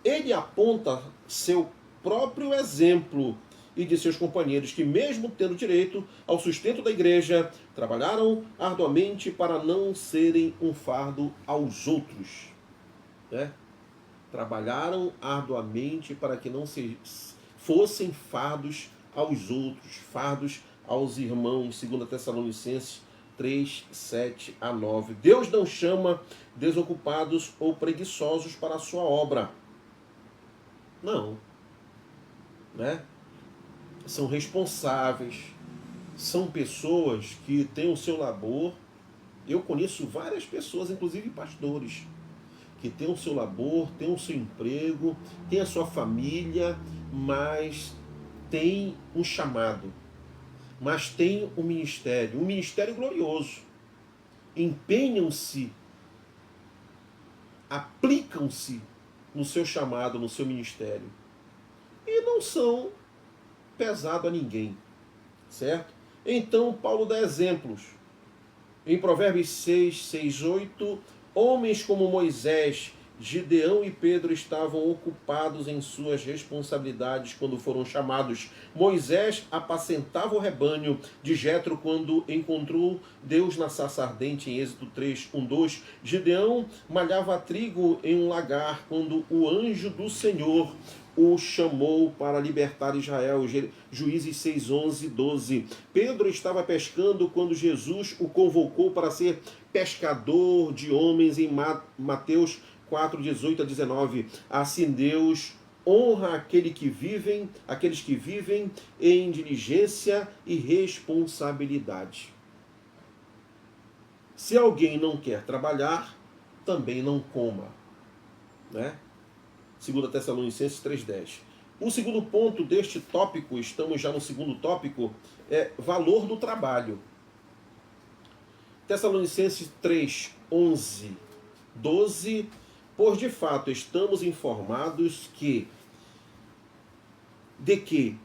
Ele aponta seu próprio exemplo e de seus companheiros que, mesmo tendo direito ao sustento da igreja, trabalharam arduamente para não serem um fardo aos outros, né? Trabalharam arduamente para que não fossem fardos aos outros, fardos aos irmãos, 2 Tessalonicenses 3, 7 a 9. Deus não chama desocupados ou preguiçosos para a sua obra. Não. Né? São responsáveis, são pessoas que têm o seu labor. Eu conheço várias pessoas, inclusive pastores, que têm o seu labor, têm o seu emprego, têm a sua família, mas têm um chamado, mas têm um ministério glorioso. Empenham-se, aplicam-se no seu chamado, no seu ministério. E não são pesado a ninguém, certo? Então Paulo dá exemplos. Em Provérbios 6, 6, 8, homens como Moisés, Gideão e Pedro estavam ocupados em suas responsabilidades quando foram chamados. Moisés apacentava o rebanho de Jetro quando encontrou Deus na sarça ardente, em Êxodo 3, 1, 2. Gideão malhava trigo em um lagar quando o anjo do Senhor o chamou para libertar Israel. Juízes 6, 11, 12. Pedro estava pescando quando Jesus o convocou para ser pescador de homens em Mateus 4, 18 a 19. Assim Deus honra aqueles que vivem em diligência e responsabilidade. Se alguém não quer trabalhar, também não coma. Né? 2 Tessalonicenses 3,10. O segundo ponto deste tópico, estamos já no segundo tópico, é valor do trabalho. Tessalonicenses 3, 11, 12. Pois de fato estamos informados de que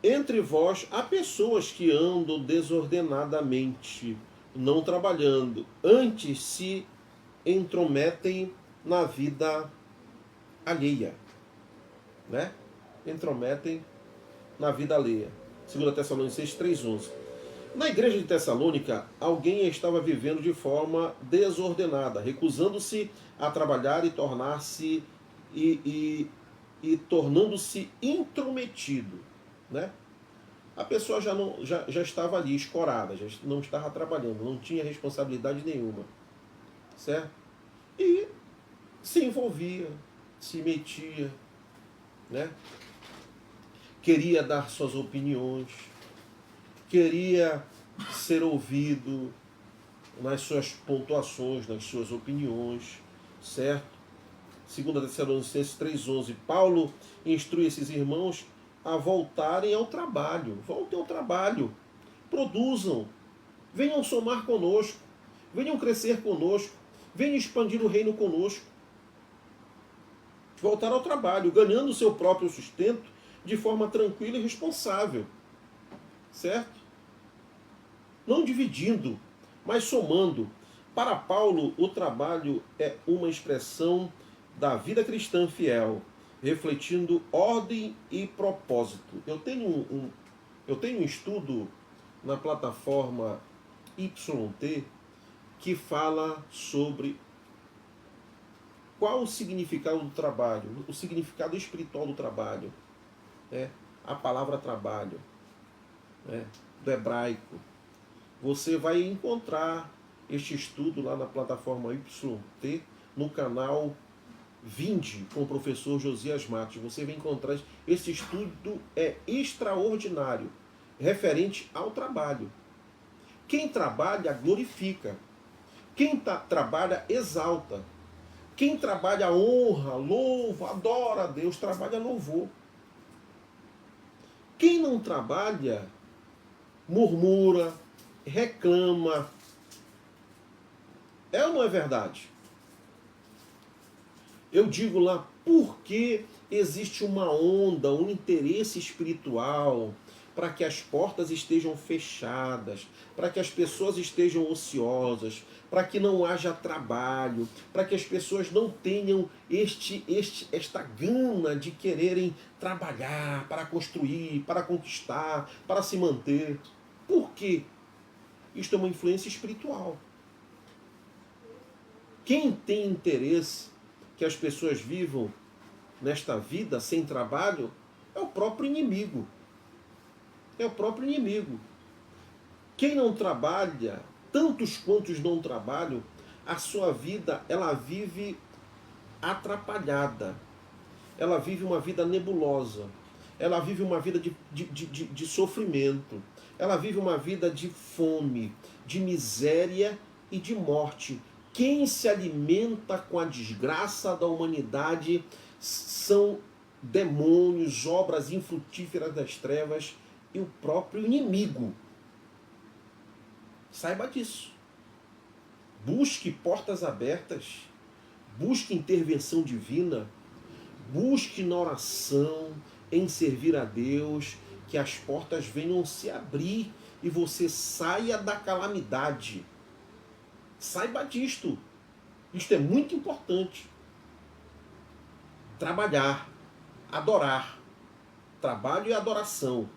entre vós há pessoas que andam desordenadamente, não trabalhando, antes se intrometem na vida alheia. Né? Intrometem na vida alheia. 2 Tessalonicenses 3,11. Na igreja de Tessalônica, alguém estava vivendo de forma desordenada, recusando-se a trabalhar e tornando-se intrometido. Né? A pessoa já estava ali, escorada, já não estava trabalhando, não tinha responsabilidade nenhuma. Certo? E se envolvia, se metia, né? Queria dar suas opiniões, queria ser ouvido nas suas pontuações, nas suas opiniões, certo? 2 Tessalonicenses 3,11. Paulo instrui esses irmãos a voltarem ao trabalho. Voltem ao trabalho, produzam, venham somar conosco, venham crescer conosco, venham expandir o reino conosco. Voltar ao trabalho, ganhando o seu próprio sustento de forma tranquila e responsável. Certo? Não dividindo, mas somando. Para Paulo, o trabalho é uma expressão da vida cristã fiel, refletindo ordem e propósito. Eu tenho um estudo na plataforma YT que fala sobre qual o significado do trabalho, o significado espiritual do trabalho, né? A palavra trabalho, né? Do hebraico. Você vai encontrar este estudo lá na plataforma YT, no canal Vinde, com o professor Josias Matos. Você vai encontrar esse estudo, é extraordinário, referente ao trabalho. Quem trabalha glorifica, quem trabalha exalta, quem trabalha honra, louva, adora a Deus, trabalha louvor. Quem não trabalha murmura, reclama. É ou não é verdade? Eu digo lá, porque existe uma onda, um interesse espiritual para que as portas estejam fechadas, para que as pessoas estejam ociosas, para que não haja trabalho, para que as pessoas não tenham esta gana de quererem trabalhar para construir, para conquistar, para se manter. Por quê? Isto é uma influência espiritual. Quem tem interesse que as pessoas vivam nesta vida sem trabalho é o próprio inimigo. É o próprio inimigo. Quem não trabalha, tantos quantos não trabalham, a sua vida, ela vive atrapalhada. Ela vive uma vida nebulosa. Ela vive uma vida de sofrimento. Ela vive uma vida de fome, de miséria e de morte. Quem se alimenta com a desgraça da humanidade são demônios, obras infrutíferas das trevas e o próprio inimigo. Saiba disso. Busque portas abertas, busque intervenção divina, busque na oração, em servir a Deus, que as portas venham se abrir e você saia da calamidade. Saiba disto. Isto é muito importante. trabalhar, adorar. Trabalho e adoração.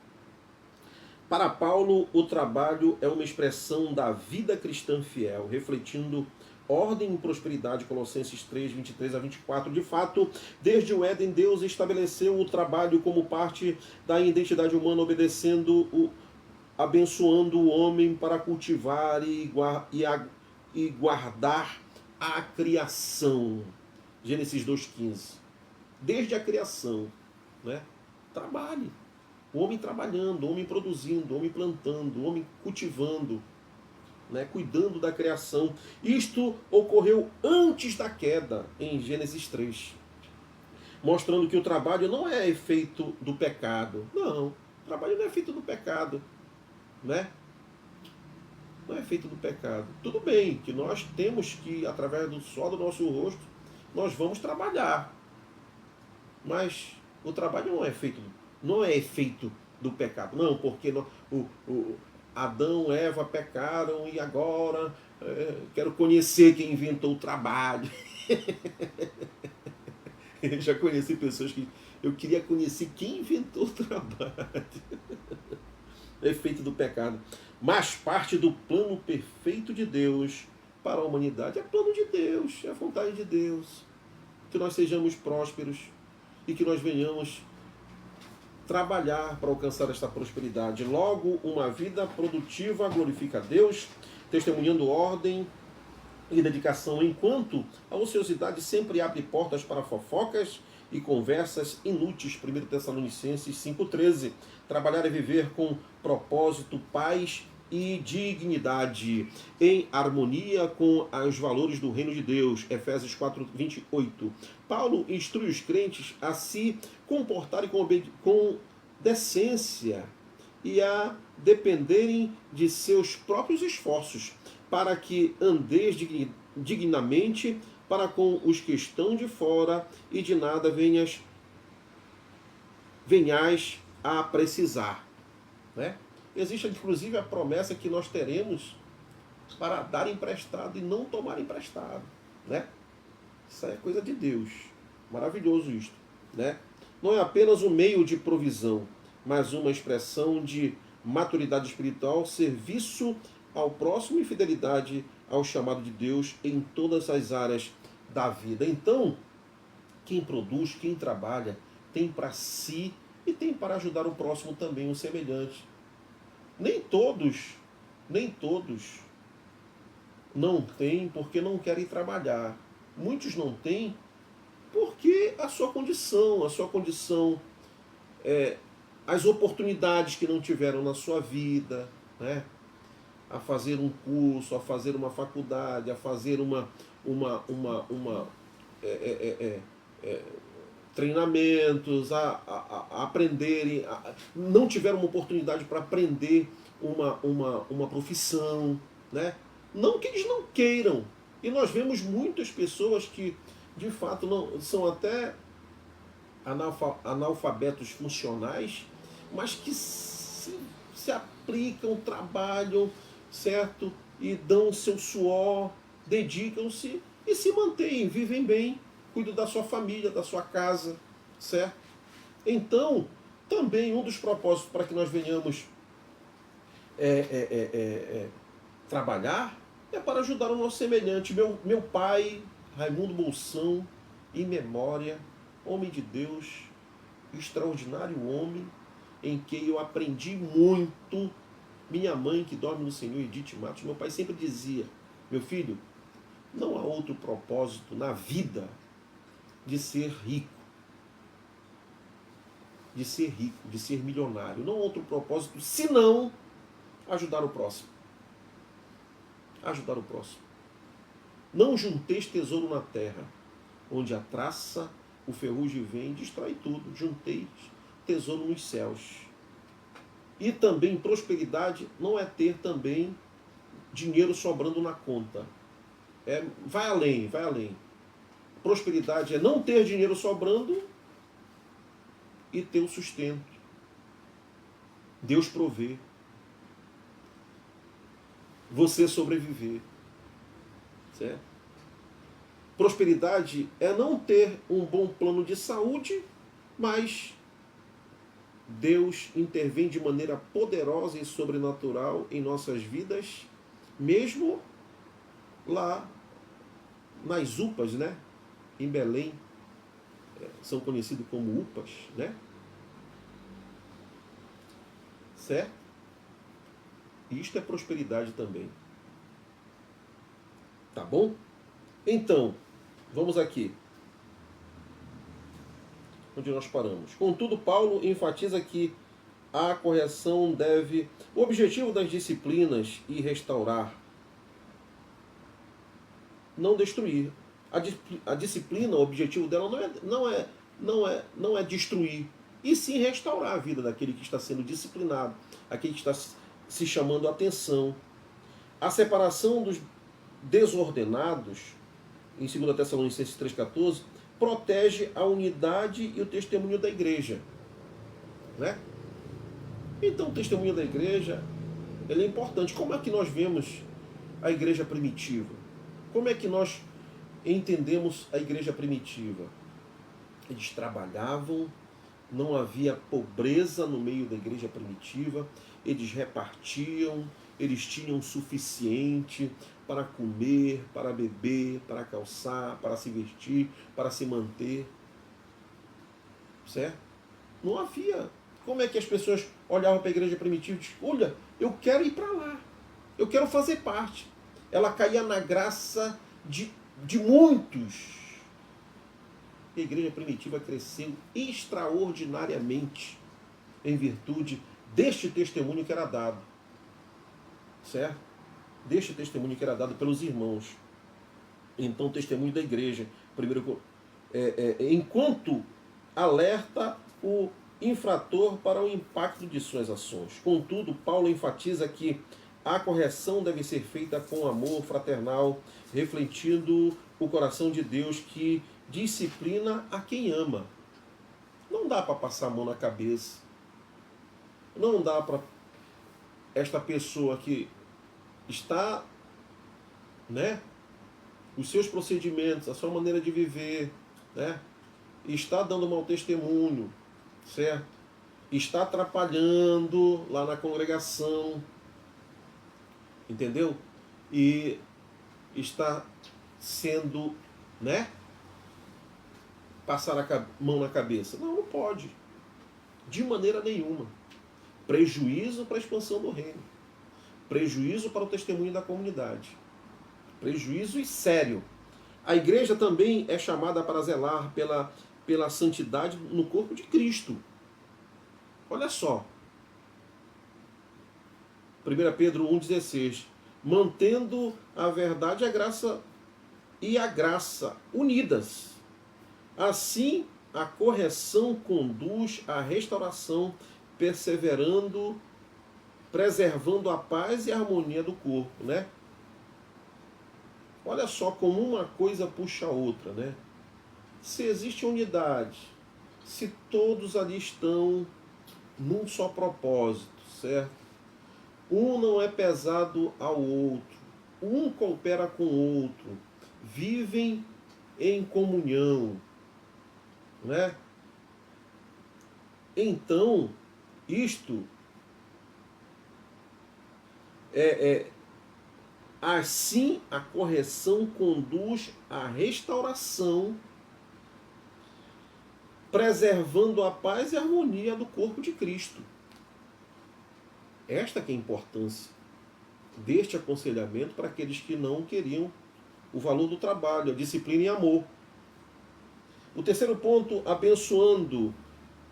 Para Paulo, o trabalho é uma expressão da vida cristã fiel, refletindo ordem e prosperidade, Colossenses 3, 23 a 24. De fato, desde o Éden, Deus estabeleceu o trabalho como parte da identidade humana, abençoando o homem para cultivar e guardar a criação. Gênesis 2,15. Desde a criação, né? Trabalhe. O homem trabalhando, o homem produzindo, o homem plantando, o homem cultivando, né, cuidando da criação. Isto ocorreu antes da queda, em Gênesis 3. Mostrando que o trabalho não é efeito do pecado. Não, o trabalho não é efeito do pecado. Né? Não é efeito do pecado. Tudo bem que nós temos que, através do suor do nosso rosto, nós vamos trabalhar. Mas o trabalho não é efeito do pecado. Não, porque Adão e Eva pecaram e agora quero conhecer quem inventou o trabalho. Eu já conheci pessoas que eu queria conhecer quem inventou o trabalho. É efeito do pecado. Mas parte do plano perfeito de Deus para a humanidade. É plano de Deus, é vontade de Deus. Que nós sejamos prósperos e que nós venhamos trabalhar para alcançar esta prosperidade. Logo, uma vida produtiva glorifica a Deus, testemunhando ordem e dedicação, enquanto a ociosidade sempre abre portas para fofocas e conversas inúteis. 1 Tessalonicenses 5,13. Trabalhar é viver com propósito, paz e dignidade, em harmonia com os valores do reino de Deus. Efésios 4:28. Paulo instrui os crentes a se comportarem com decência e a dependerem de seus próprios esforços, para que andeis dignamente para com os que estão de fora e de nada venhais a precisar. Né? Existe inclusive a promessa que nós teremos para dar emprestado e não tomar emprestado. Né? Isso é coisa de Deus. Maravilhoso isto. Né? Não é apenas um meio de provisão, mas uma expressão de maturidade espiritual, serviço ao próximo e fidelidade ao chamado de Deus em todas as áreas da vida. Então, quem produz, quem trabalha, tem para si e tem para ajudar o próximo também, o semelhante. Nem todos não têm porque não querem trabalhar. Muitos não têm porque a sua condição, as oportunidades que não tiveram na sua vida, né? A fazer um curso, a fazer uma faculdade, a fazer treinamentos, a aprenderem, não tiveram uma oportunidade para aprender uma profissão, né? Não que eles não queiram. E nós vemos muitas pessoas que, de fato, não são até analfabetos funcionais, mas que se aplicam, trabalham, certo? E dão o seu suor, dedicam-se e se mantêm, vivem bem, cuidam da sua família, da sua casa, certo? Então, também um dos propósitos para que nós venhamos trabalhar é para ajudar o nosso semelhante. Meu pai, Raimundo Bolsão, em memória, homem de Deus, extraordinário homem, em que eu aprendi muito. Minha mãe, que dorme no Senhor, Edith Matos, meu pai sempre dizia: meu filho, não há outro propósito na vida de ser rico, de ser milionário. Não há outro propósito senão ajudar o próximo. Ajudar o próximo. Não junteis tesouro na terra, onde a traça, o ferrugem vem e destrói tudo. Junteis tesouro nos céus. E também prosperidade não é ter também dinheiro sobrando na conta. Vai além. Prosperidade é não ter dinheiro sobrando e ter o sustento. Deus provê. Você sobreviver. Certo? Prosperidade é não ter um bom plano de saúde, mas Deus intervém de maneira poderosa e sobrenatural em nossas vidas, mesmo lá nas UPAs, né? Em Belém, são conhecidos como UPAs, né? Certo? Isto é prosperidade também. Tá bom? Então, vamos aqui. Onde nós paramos. Contudo, Paulo enfatiza que a correção deve... O objetivo das disciplinas e restaurar, não destruir. A disciplina, o objetivo dela não é destruir, e sim restaurar a vida daquele que está sendo disciplinado, aquele que está se chamando a atenção. A separação dos desordenados, em 2 Tessalonicenses 3,14, protege a unidade e o testemunho da igreja. Né? Então o testemunho da igreja ele é importante. Como é que nós vemos a igreja primitiva? Como é que nós entendemos a igreja primitiva? Eles trabalhavam, não havia pobreza no meio da igreja primitiva, eles repartiam, eles tinham o suficiente para comer, para beber, para calçar, para se vestir, para se manter. Certo? Não havia. Como é que as pessoas olhavam para a igreja primitiva e diziam, olha, eu quero ir para lá, eu quero fazer parte. Ela caía na graça de muitos. A igreja primitiva cresceu extraordinariamente em virtude deste testemunho que era dado. Certo? Deste testemunho que era dado pelos irmãos. Então, o testemunho da igreja, primeiro, enquanto alerta o infrator para o impacto de suas ações. Contudo, Paulo enfatiza que a correção deve ser feita com amor fraternal, refletindo o coração de Deus que disciplina a quem ama. Não dá para passar a mão na cabeça. Não dá para esta pessoa que está, né, os seus procedimentos, a sua maneira de viver, né, está dando mau testemunho, certo? Está atrapalhando lá na congregação, entendeu? E está sendo, né, passar a mão na cabeça. Não, não pode. De maneira nenhuma. Prejuízo para a expansão do reino. Prejuízo para o testemunho da comunidade. Prejuízo e sério. A igreja também é chamada para zelar pela santidade no corpo de Cristo. Olha só. 1 Pedro 1,16. Mantendo a verdade e a graça unidas. Assim, a correção conduz à restauração, preservando a paz e a harmonia do corpo, né? Olha só como uma coisa puxa a outra, né? Se existe unidade, se todos ali estão num só propósito, certo? Um não é pesado ao outro, um coopera com o outro, vivem em comunhão, né? Então, isto assim a correção conduz à restauração, preservando a paz e a harmonia do corpo de Cristo. Esta que é a importância deste aconselhamento para aqueles que não queriam o valor do trabalho, a disciplina e amor. O terceiro ponto, abençoando,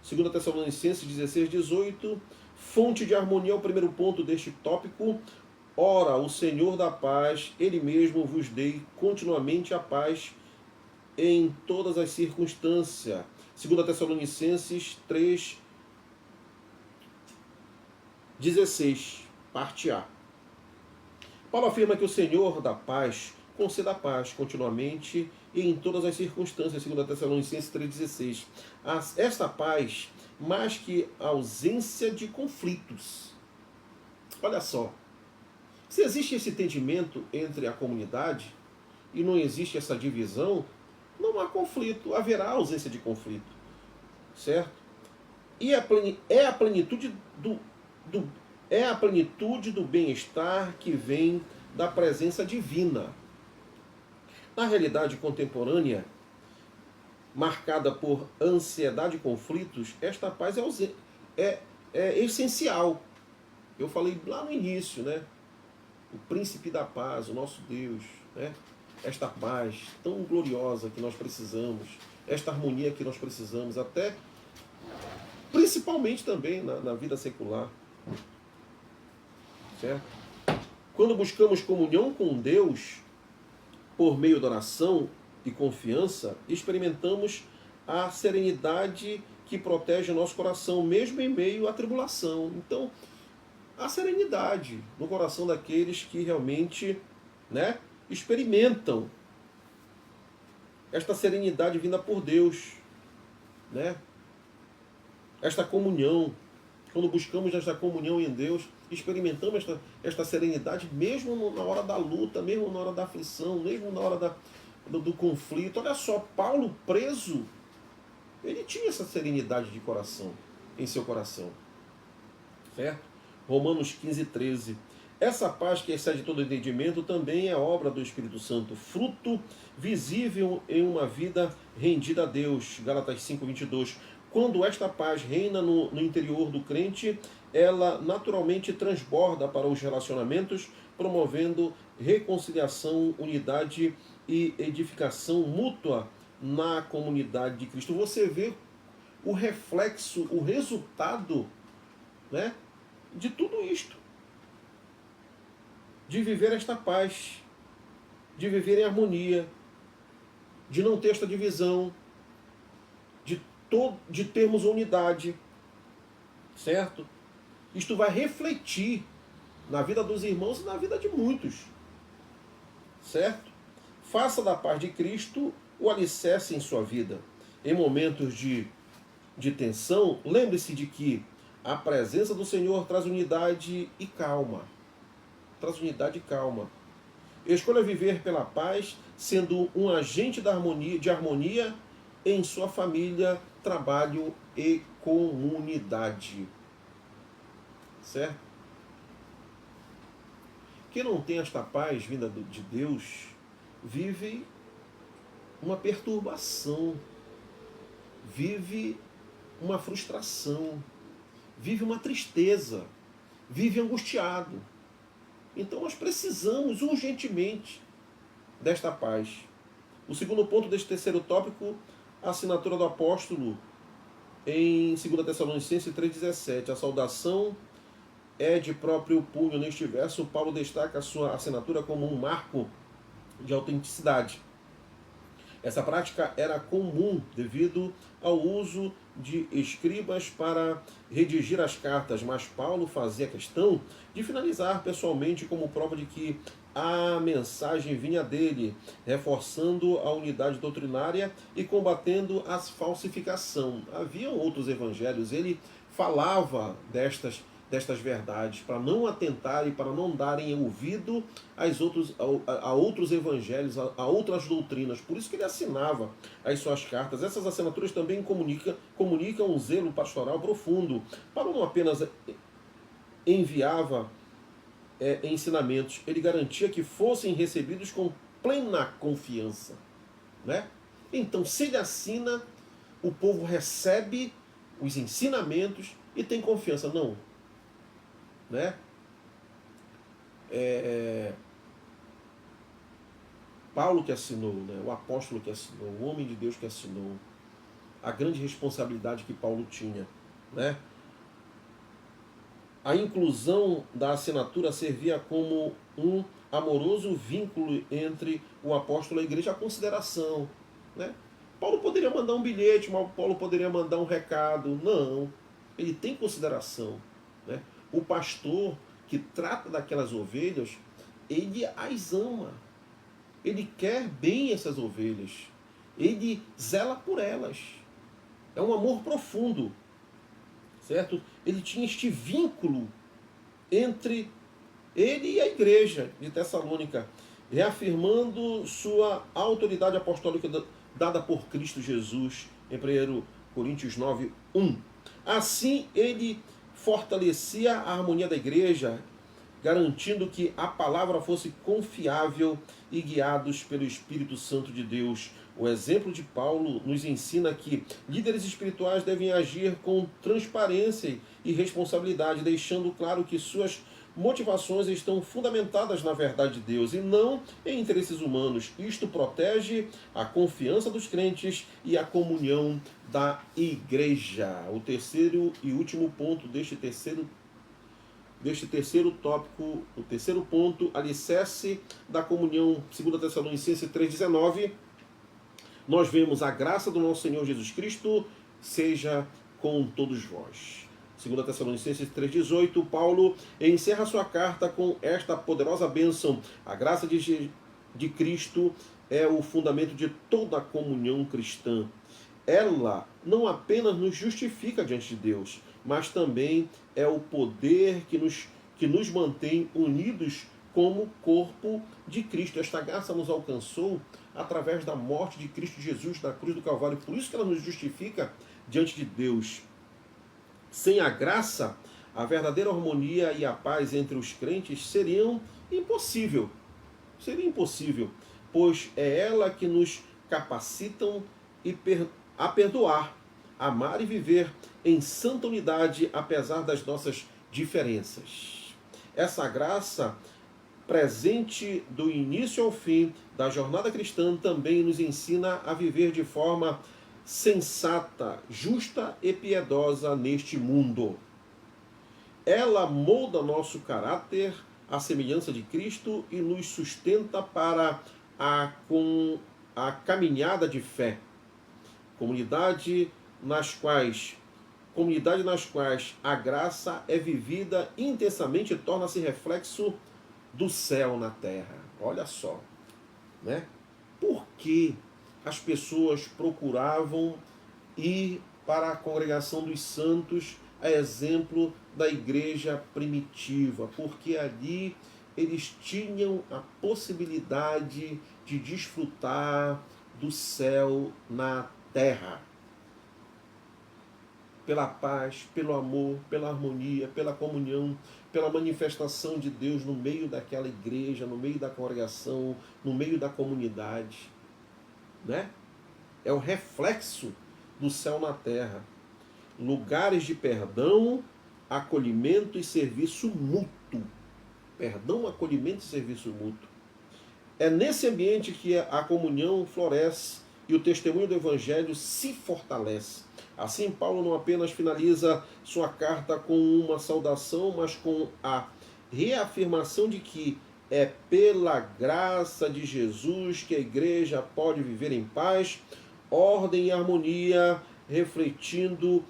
2 Tessalonicenses 16:18, fonte de harmonia é o primeiro ponto deste tópico. Ora, o Senhor da paz, Ele mesmo vos dê continuamente a paz em todas as circunstâncias. 2 Tessalonicenses 3:16, parte A. Paulo afirma que o Senhor da paz conceda a paz continuamente e em todas as circunstâncias, 2 Tessalonicenses 3,16. Esta paz, mais que a ausência de conflitos. Olha só, se existe esse entendimento entre a comunidade, e não existe essa divisão, não há conflito, haverá ausência de conflito, certo? E é a plenitude é a plenitude do bem-estar que vem da presença divina. Na realidade contemporânea, marcada por ansiedade e conflitos, esta paz é essencial. Eu falei lá no início, né? O príncipe da paz, o nosso Deus, né? Esta paz tão gloriosa que nós precisamos, esta harmonia que nós precisamos, até principalmente também na vida secular, certo? Quando buscamos comunhão com Deus por meio da oração e confiança, experimentamos a serenidade que protege o nosso coração, mesmo em meio à tribulação. Então, a serenidade no coração daqueles que realmente, né, experimentam esta serenidade vinda por Deus, né? Esta comunhão. Quando buscamos esta comunhão em Deus, experimentamos esta serenidade mesmo na hora da luta, mesmo na hora da aflição, mesmo na hora do conflito. Olha só, Paulo preso, ele tinha essa serenidade de coração, em seu coração. Certo? Romanos 15, 13. Essa paz que excede todo entendimento também é obra do Espírito Santo, fruto visível em uma vida rendida a Deus. Gálatas 5, 22. Quando esta paz reina no interior do crente, ela naturalmente transborda para os relacionamentos, promovendo reconciliação, unidade e edificação mútua na comunidade de Cristo. Você vê o reflexo, o resultado, né, de tudo isto. De viver esta paz, de viver em harmonia, de não ter esta divisão, de termos unidade, certo? Isto vai refletir na vida dos irmãos e na vida de muitos, certo? Faça da paz de Cristo o alicerce em sua vida. Em momentos de tensão, lembre-se de que a presença do Senhor traz unidade e calma. Traz unidade e calma. Escolha viver pela paz, sendo um agente de harmonia em sua família, trabalho e comunidade. Certo? Quem não tem esta paz vinda de Deus, vive uma perturbação, vive uma frustração, vive uma tristeza, vive angustiado. Então nós precisamos urgentemente desta paz. O segundo ponto deste terceiro tópico, a assinatura do apóstolo em 2 Tessalonicenses 3,17. A saudação é de próprio punho. Neste verso, Paulo destaca a sua assinatura como um marco de autenticidade. Essa prática era comum devido ao uso de escribas para redigir as cartas, mas Paulo fazia questão de finalizar pessoalmente como prova de que a mensagem vinha dele, reforçando a unidade doutrinária e combatendo a falsificação. Havia outros evangelhos, ele falava destas verdades, para não atentarem, para não darem ouvido a outros evangelhos, a outras doutrinas. Por isso que ele assinava as suas cartas. Essas assinaturas também comunicam um zelo pastoral profundo. Paulo não apenas enviava ensinamentos, ele garantia que fossem recebidos com plena confiança. Né? Então, se ele assina, o povo recebe os ensinamentos e tem confiança. Não. Né? Paulo que assinou, né? O apóstolo que assinou, o homem de Deus que assinou, a grande responsabilidade que Paulo tinha, né? A inclusão da assinatura servia como um amoroso vínculo entre o apóstolo e a igreja, a consideração, né? Paulo poderia mandar um bilhete, Paulo poderia mandar um recado, não, ele tem consideração, né? O pastor que trata daquelas ovelhas, ele as ama. Ele quer bem essas ovelhas. Ele zela por elas. É um amor profundo. Certo? Ele tinha este vínculo entre ele e a igreja de Tessalônica. reafirmando sua autoridade apostólica dada por Cristo Jesus, em 1 Coríntios 9:1. Assim, ele fortalecia a harmonia da igreja, garantindo que a palavra fosse confiável e guiados pelo Espírito Santo de Deus. O exemplo de Paulo nos ensina que líderes espirituais devem agir com transparência e responsabilidade, deixando claro que suas motivações estão fundamentadas na verdade de Deus e não em interesses humanos. Isto protege a confiança dos crentes e a comunhão da igreja. O terceiro e último ponto deste terceiro tópico, o terceiro ponto, alicerce da comunhão, 2 Tessalonicenses 3,19, nós vemos: a graça do nosso Senhor Jesus Cristo seja com todos vós. 2 Tessalonicenses 3,18, Paulo encerra sua carta com esta poderosa bênção: a graça de Cristo é o fundamento de toda a comunhão cristã. Ela não apenas nos justifica diante de Deus, mas também é o poder que nos mantém unidos como corpo de Cristo. Esta graça nos alcançou através da morte de Cristo Jesus na cruz do Calvário. Por isso que ela nos justifica diante de Deus. Sem a graça, a verdadeira harmonia e a paz entre os crentes seriam impossível. Seria impossível, pois é ela que nos capacitam a perdoar, amar e viver em santa unidade, apesar das nossas diferenças. Essa graça, presente do início ao fim da jornada cristã, também nos ensina a viver de forma sensata, justa e piedosa neste mundo. Ela molda nosso caráter à semelhança de Cristo e nos sustenta para a caminhada de fé. Comunidade nas quais a graça é vivida intensamente e torna-se reflexo do céu na terra. Olha só, né? Por que as pessoas procuravam ir para a congregação dos santos, a exemplo da igreja primitiva? Porque ali eles tinham a possibilidade de desfrutar do céu na terra. Pela paz, pelo amor, pela harmonia, pela comunhão, pela manifestação de Deus no meio daquela igreja, no meio da congregação, no meio da comunidade. Né? É o reflexo do céu na terra. Lugares de perdão, acolhimento e serviço mútuo. Perdão, acolhimento e serviço mútuo. É nesse ambiente que a comunhão floresce e o testemunho do Evangelho se fortalece. Assim, Paulo não apenas finaliza sua carta com uma saudação, mas com a reafirmação de que é pela graça de Jesus que a igreja pode viver em paz, ordem e harmonia, refletindo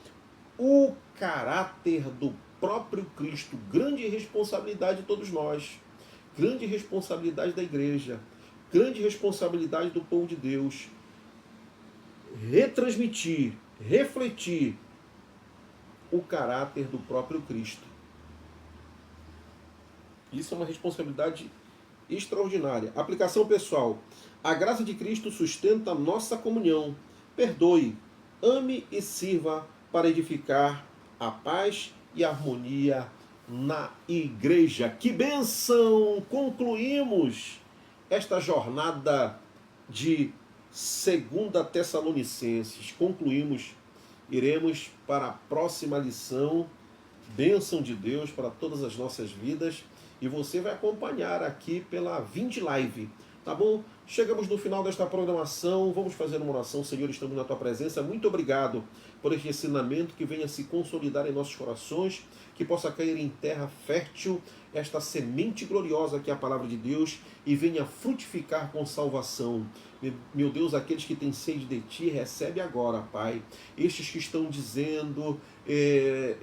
o caráter do próprio Cristo. Grande responsabilidade de todos nós, grande responsabilidade da igreja, grande responsabilidade do povo de Deus. Retransmitir, refletir o caráter do próprio Cristo. Isso é uma responsabilidade extraordinária. Aplicação pessoal. A graça de Cristo sustenta a nossa comunhão. Perdoe, ame e sirva para edificar a paz e a harmonia na igreja. Que bênção! Concluímos esta jornada de 2 Tessalonicenses. Concluímos. Iremos para a próxima lição. Bênção de Deus para todas as nossas vidas. E você vai acompanhar aqui pela Vinde Live. Tá bom? Chegamos no final desta programação. Vamos fazer uma oração. Senhor, estamos na tua presença. Muito obrigado por este ensinamento que venha se consolidar em nossos corações, que possa cair em terra fértil esta semente gloriosa que é a palavra de Deus e venha frutificar com salvação. Meu Deus, aqueles que têm sede de ti, recebe agora, Pai. Estes que estão dizendo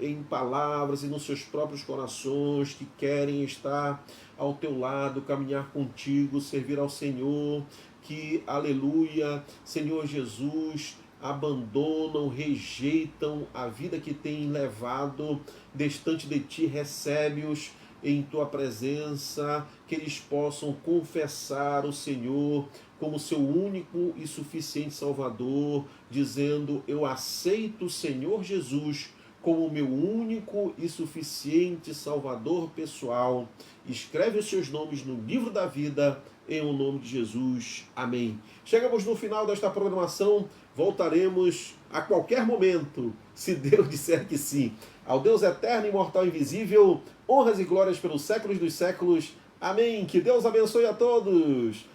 em palavras e nos seus próprios corações que querem estar ao teu lado, caminhar contigo, servir ao Senhor, que, aleluia, Senhor Jesus, abandonam, rejeitam a vida que têm levado distante de ti, recebe-os em tua presença, que eles possam confessar o Senhor como seu único e suficiente Salvador, dizendo: eu aceito o Senhor Jesus como meu único e suficiente Salvador pessoal. Escreve os seus nomes no livro da vida, em o nome de Jesus. Amém. Chegamos no final desta programação, voltaremos a qualquer momento, se Deus disser que sim. Ao Deus eterno, imortal e invisível, honras e glórias pelos séculos dos séculos. Amém. Que Deus abençoe a todos.